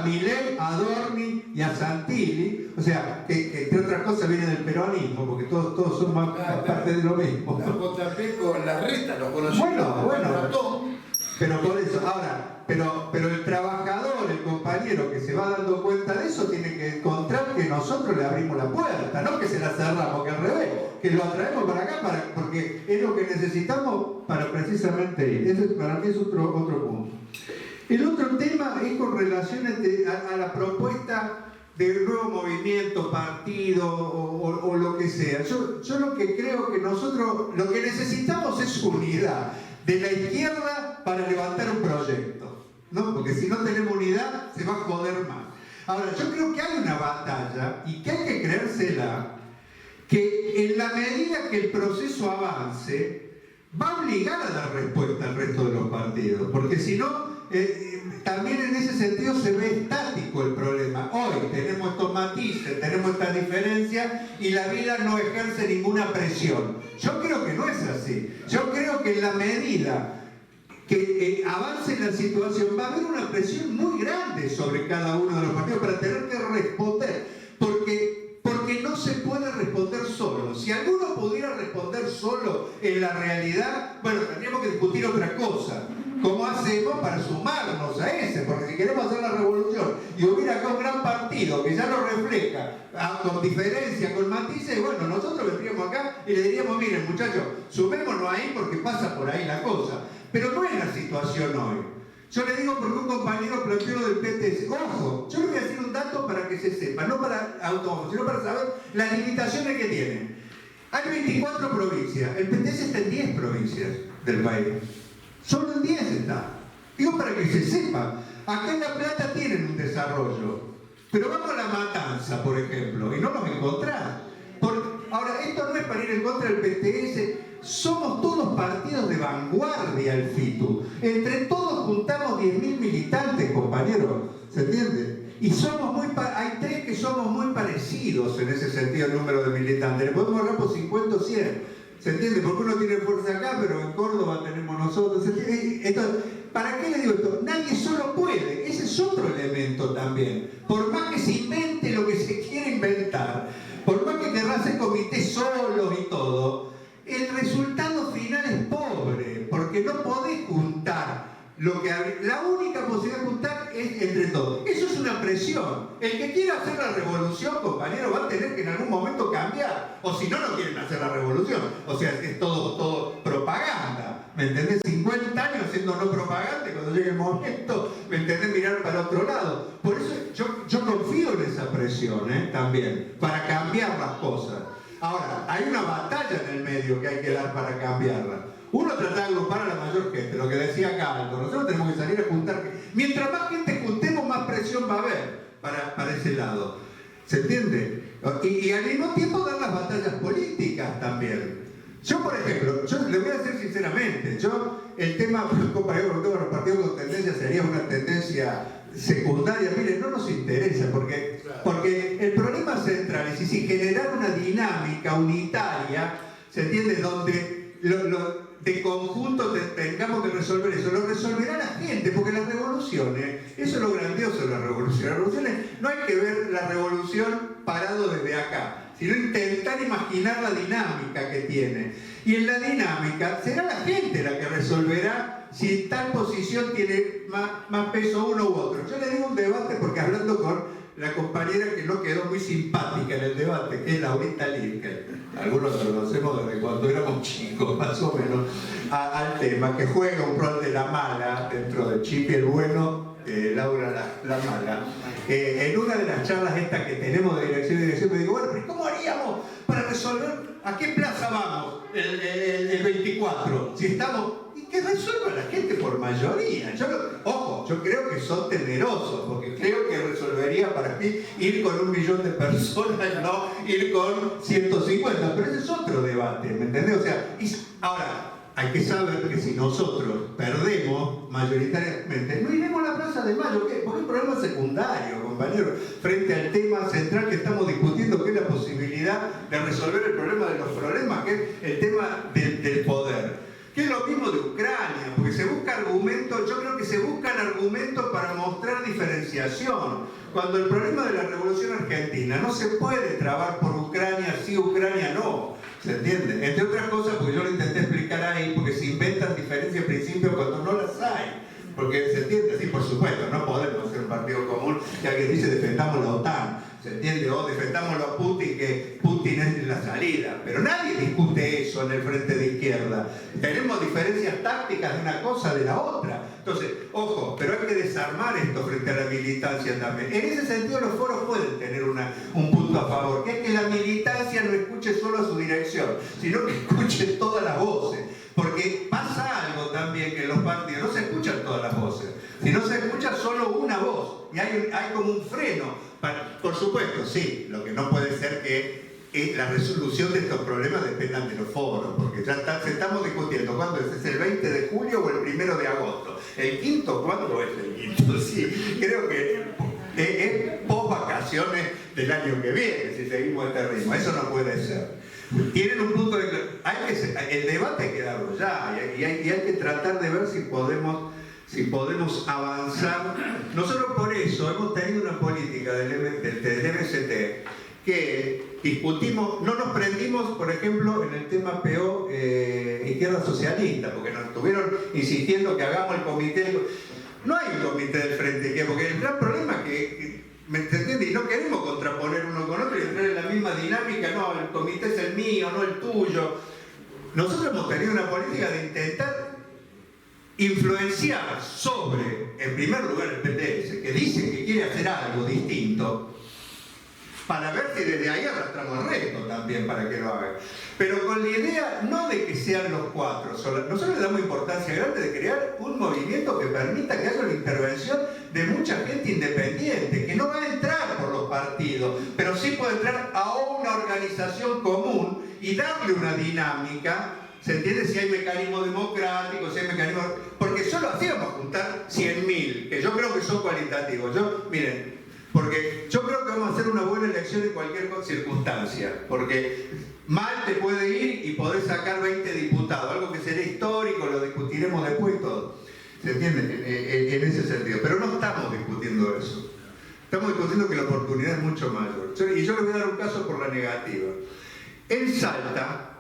E: Milei, a Adorni y a Santilli, o sea, que entre otras cosas viene del peronismo, porque todos son más parte de lo mismo.
B: La JP con la reta, lo conocemos.
E: Bueno. Pero por eso, ahora, pero el trabajador, el compañero que se va dando cuenta de eso, tiene que encontrar que nosotros le abrimos la puerta, no que se la cerramos, que al revés, que lo atraemos para acá, porque es lo que necesitamos para precisamente ir. Ese para mí es otro punto. El otro tema es con relación a la propuesta del nuevo movimiento, partido o lo que sea. Yo lo que creo que nosotros, lo que necesitamos es unidad de la izquierda para levantar un proyecto, ¿no? Porque si no tenemos unidad se va a joder más. Ahora, yo creo que hay una batalla y que hay que creérsela, que en la medida que el proceso avance va a obligar a dar respuesta al resto de los partidos, porque si no, también en ese sentido se ve estático el problema. Hoy tenemos estos matices, tenemos estas diferencias y la vida no ejerce ninguna presión. Yo creo que no es así. Yo creo que en la medida que avance la situación va a haber una presión muy grande sobre cada uno de los partidos para tener que responder, porque no se puede responder solo. Si alguno pudiera responder solo en la realidad, bueno, tendríamos que discutir otra cosa. ¿Cómo hacemos para sumarnos a ese? Porque si queremos hacer la revolución y hubiera acá un gran partido que ya lo refleja, con diferencia, con matices, bueno, nosotros vendríamos acá y le diríamos, miren muchachos, sumémonos ahí porque pasa por ahí la cosa. Pero no es la situación hoy. Yo le digo porque un compañero planteó del PTS. Ojo, yo le voy a decir un dato para que se sepa, no para autónomos, sino para saber las limitaciones que tienen. Hay 24 provincias, el PTS está en 10 provincias del país. Solo en 10 está. Digo para que se sepa. Acá en La Plata tienen un desarrollo. Pero vamos a La Matanza, por ejemplo, y no los encontrás. Ahora, esto no es para ir en contra del PTS. Somos todos partidos de vanguardia, el FITU. Entre todos juntamos 10.000 militantes, compañeros. ¿Se entiende? Y hay tres que somos muy parecidos en ese sentido, el número de militantes. Le podemos hablar por 50 o 100. ¿Se entiende? Porque uno tiene fuerza acá, pero en Córdoba tenemos nosotros. Entonces, ¿para qué le digo esto? Nadie solo puede. Ese es otro elemento también. Por más que se invente lo que se quiere inventar, por más que querrá hacer comités solos y todo, el resultado final es pobre, porque no podés juntar lo que la única posibilidad de juntar es entre todos. Eso es una presión. El que quiera hacer la revolución, compañero, va a tener que en algún momento cambiar. O si no, no quieren hacer la revolución. O sea, es todo propaganda. ¿Me entendés? 50 años siendo no propaganda, cuando llegue el momento, ¿me entendés? Mirar para otro lado. Por eso yo confío en esa presión, también, para cambiar las cosas. Ahora, hay una batalla en el medio que hay que dar para cambiarla. Uno trata de agrupar a la mayor gente, lo que decía Caldo. Nosotros tenemos que salir a juntar. Mientras más gente juntemos, más presión va a haber para ese lado. ¿Se entiende? Y al mismo tiempo dar las batallas políticas también. Yo, por ejemplo, yo le voy a decir sinceramente, el tema, comparado con todos los partidos con tendencia, sería una tendencia secundaria. Miren, no nos interesa, porque el problema central es si generar una dinámica unitaria, ¿se entiende? Donde de conjunto tengamos que resolver eso. Lo resolverá la gente, porque las revoluciones, eso es lo grandioso de las revoluciones. Las revoluciones, no hay que ver la revolución parado desde acá, sino intentar imaginar la dinámica que tiene. Y en la dinámica será la gente la que resolverá si tal posición tiene más peso uno u otro. Yo le digo un debate porque hablando con la compañera que no quedó muy simpática en el debate, que es Laurita Lin, que algunos lo conocemos desde cuando éramos chicos, más o menos, al tema, que juega un rol de la mala dentro de Chipi el bueno, Laura la mala. En una de las charlas estas que tenemos de dirección, me digo, bueno, pero ¿cómo haríamos para resolver a qué plaza vamos el 24? Si estamos... Y que resuelva la gente por mayoría. Ojo, yo creo que son temerosos, porque creo que resolvería para mí ir con 1 millón de personas, no ir con 150, pero ese es otro debate, ¿me entendés? O sea, ahora, hay que saber que si nosotros perdemos mayoritariamente, no iremos a la Plaza de Mayo, ¿qué? Porque es un problema secundario, compañero, frente al tema central que estamos discutiendo, que es la posibilidad de resolver el problema de los problemas, que es el tema del poder. Que es lo mismo de Ucrania, porque se busca argumentos, yo creo que se buscan argumentos para mostrar diferenciación. Cuando el problema de la Revolución Argentina no se puede trabar por Ucrania sí, Ucrania no. ¿Se entiende? Entre otras cosas, porque yo lo intenté explicar ahí, porque se inventan diferencias de principio cuando no las hay. Porque se entiende, sí, por supuesto, no podemos ser un partido común que alguien dice defendamos la OTAN, ¿se entiende? O defendamos a Putin, que Putin es la salida. Pero nadie discute eso en el frente de izquierda. Tenemos diferencias tácticas de una cosa de la otra. Entonces, ojo, pero hay que desarmar esto frente a la militancia también. En ese sentido los foros pueden tener un punto a favor, que es que la militancia no escuche solo a su dirección, sino que escuche todas las voces. Porque pasa algo también que en los partidos no se escuchan todas las voces, sino se escucha solo una voz. Y hay como un freno. Por supuesto, sí, lo que no puede ser que la resolución de estos problemas dependan de los foros, porque ya estamos discutiendo cuándo es el 20 de julio o el 1 de agosto. ¿El quinto cuándo es el quinto? Sí, creo que es post vacaciones del año que viene, si seguimos este ritmo. Eso no puede ser. Tienen un punto de... el debate hay que darlo ya, y hay que tratar de ver si podemos avanzar. Nosotros por eso hemos tenido una política del MST que discutimos, no nos prendimos, por ejemplo, en el tema PO izquierda socialista, porque nos estuvieron insistiendo que hagamos el comité. No hay un comité del Frente Izquierda, porque el gran problema es que ¿me entiendes? Y no queremos contraponer uno con otro y entrar en la misma dinámica, no, el comité es el mío, no el tuyo. Nosotros hemos tenido una política de intentar influenciar sobre, en primer lugar, el PTS, que dice que quiere hacer algo distinto, para ver si desde ahí arrastramos el resto también para que lo hagan. Pero con la idea no de que sean los cuatro, nosotros le damos importancia grande de crear un movimiento que permita que haya una intervención de mucha gente independiente, que no va a entrar por los partidos, pero sí puede entrar a una organización común y darle una dinámica. ¿Se entiende? Si hay mecanismos democráticos, si hay mecanismos... Porque solo hacíamos juntar 100.000, que yo creo que son cualitativos. Miren, porque yo creo que vamos a hacer una buena elección en cualquier circunstancia, porque mal te puede ir y podés sacar 20 diputados, algo que será histórico, lo discutiremos después y todo. ¿Se entiende? En ese sentido. Pero no estamos discutiendo eso. Estamos discutiendo que la oportunidad es mucho mayor. Y yo les voy a dar un caso por la negativa. En Salta,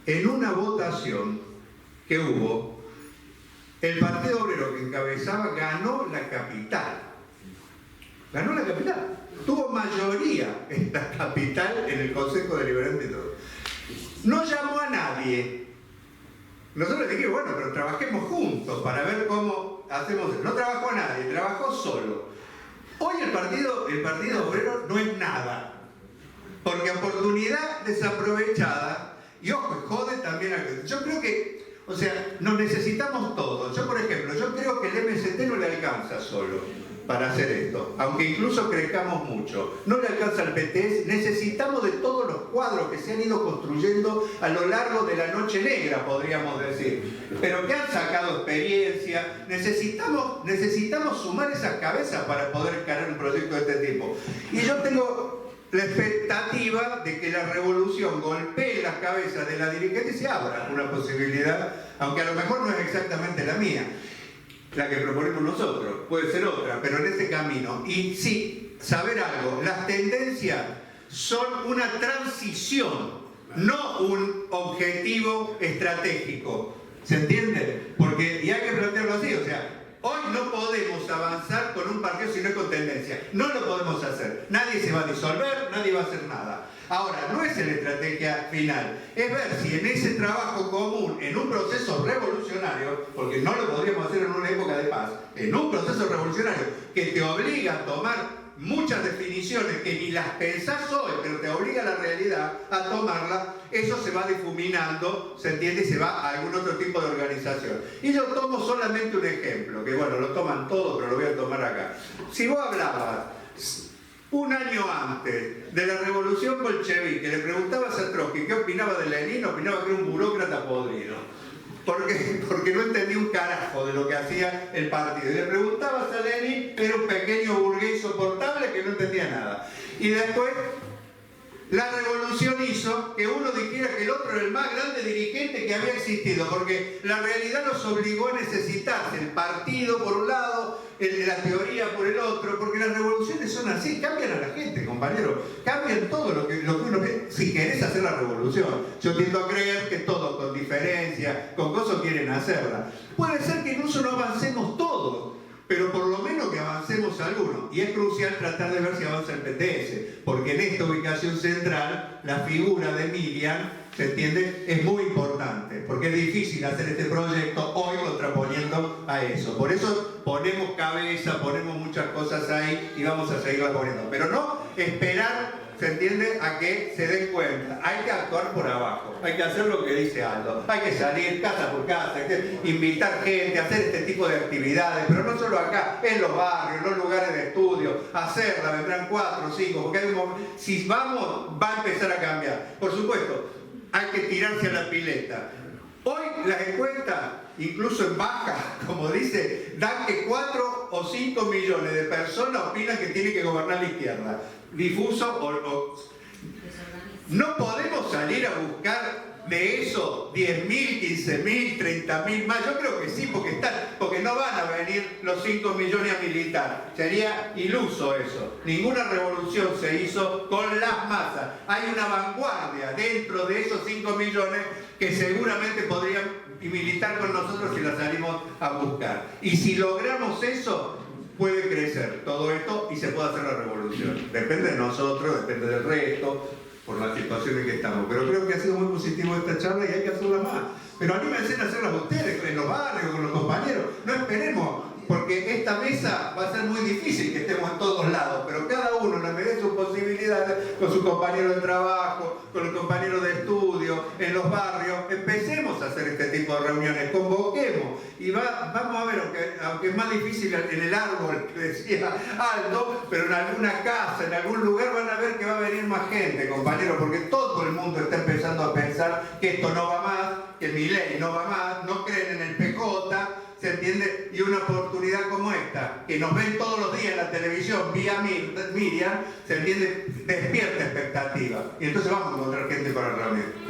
E: en una votación que hubo, el Partido Obrero que encabezaba ganó la capital. Ganó la capital. Tuvo mayoría en la capital, en el Consejo Deliberante y todo. No llamó a nadie. Nosotros le dijimos, bueno, pero trabajemos juntos para ver cómo hacemos eso. No trabajó a nadie, trabajó solo. Hoy el Partido Obrero no es nada. Porque oportunidad desaprovechada, y ojo, jode también a... Yo creo que, o sea, nos necesitamos todos. Yo, por ejemplo, yo creo que el MST no le alcanza solo para hacer esto, aunque incluso crezcamos mucho. No le alcanza al PTS, necesitamos de todos los cuadros que se han ido construyendo a lo largo de la noche negra, podríamos decir, pero que han sacado experiencia. Necesitamos sumar esas cabezas para poder encarar un proyecto de este tipo. Y yo tengo la expectativa de que la revolución golpee las cabezas de la dirigente y se abra una posibilidad, aunque a lo mejor no es exactamente la mía, la que proponemos nosotros, puede ser otra, pero en este camino. Y sí, saber algo, las tendencias son una transición, no un objetivo estratégico. ¿Se entiende? Porque, y hay que plantearlo así, o sea, hoy no podemos avanzar con un partido si no es con tendencia. No lo podemos hacer. Nadie se va a disolver, nadie va a hacer nada. Ahora, no es la estrategia final, es ver si en ese trabajo común, en un proceso revolucionario, porque no lo podríamos hacer en una época de paz, en un proceso revolucionario que te obliga a tomar muchas definiciones que ni las pensás hoy, pero te obliga la realidad a tomarlas, eso se va difuminando, ¿se entiende? Y se va a algún otro tipo de organización. Y yo tomo solamente un ejemplo, que bueno, lo toman todos, pero lo voy a tomar acá. Si vos hablabas un año antes de la revolución bolchevique, le preguntabas a Trotsky qué opinaba de Lenin, opinaba que era un burócrata podrido. Porque no entendía un carajo de lo que hacía el partido. Y le preguntabas a Lenin, era un pequeño burgués insoportable que no entendía nada. Y después, la revolución hizo que uno dijera que el otro era el más grande dirigente que había existido, porque la realidad nos obligó a necesitarse el partido por un lado, la teoría por el otro, porque las revoluciones son así, cambian a la gente, compañero, cambian todo lo que uno ve. Si querés hacer la revolución, yo tiendo a creer que todos con diferencia, con cosas quieren hacerla. Puede ser que incluso no avancemos todos, pero por lo menos que avancemos algunos. Y es crucial tratar de ver si avanza el PTS, porque en esta ubicación central, la figura de Miriam, ¿se entiende?, es muy importante, porque es difícil hacer este proyecto hoy contraponiendo a eso. Por eso ponemos cabeza, ponemos muchas cosas ahí y vamos a seguirlas poniendo. Pero no esperar, ¿se entiende?, a que se den cuenta. Hay que actuar por abajo, hay que hacer lo que dice Aldo, hay que salir casa por casa, hay que invitar gente, hacer este tipo de actividades, pero no solo acá, en los barrios, en los lugares de estudio, hacerla, vendrán 4 o 5, porque hay un momento, si vamos, va a empezar a cambiar. Por supuesto, hay que tirarse a la pileta. Hoy las encuestas, incluso en baja, como dice, dan que 4 o 5 millones de personas opinan que tiene que gobernar la izquierda. Difuso no podemos salir a buscar de eso 10.000, 15.000, 30.000 más. Yo creo que sí, porque no van a venir los 5 millones a militar. Sería iluso eso. Ninguna revolución se hizo con las masas. Hay una vanguardia dentro de esos 5 millones que seguramente podrían militar con nosotros si la salimos a buscar. Y si logramos eso, puede crecer todo esto y se puede hacer la revolución. Depende de nosotros, depende del resto, por la situación en que estamos. Pero creo que ha sido muy positivo esta charla y hay que hacerla más. Pero anímense a hacerlas ustedes, en los barrios, con los compañeros. No esperemos, porque esta mesa va a ser muy difícil que estemos en todos lados, pero cada uno, en la medida de sus posibilidades, con sus compañeros de trabajo, con los compañeros de estudio, en los barrios, empecemos a hacer este tipo de reuniones, convoquemos y vamos a ver, aunque es más difícil en el árbol, que decía Aldo, pero en alguna casa, en algún lugar van a ver que va a venir más gente, compañeros, porque todo el mundo está empezando a pensar que esto no va más, que Milei no va más, no creen en el PJ, ¿se entiende? Y una oportunidad como esta, que nos ven todos los días en la televisión vía Miriam, ¿se entiende? Despierta expectativa. Y entonces vamos a encontrar gente para la reunión.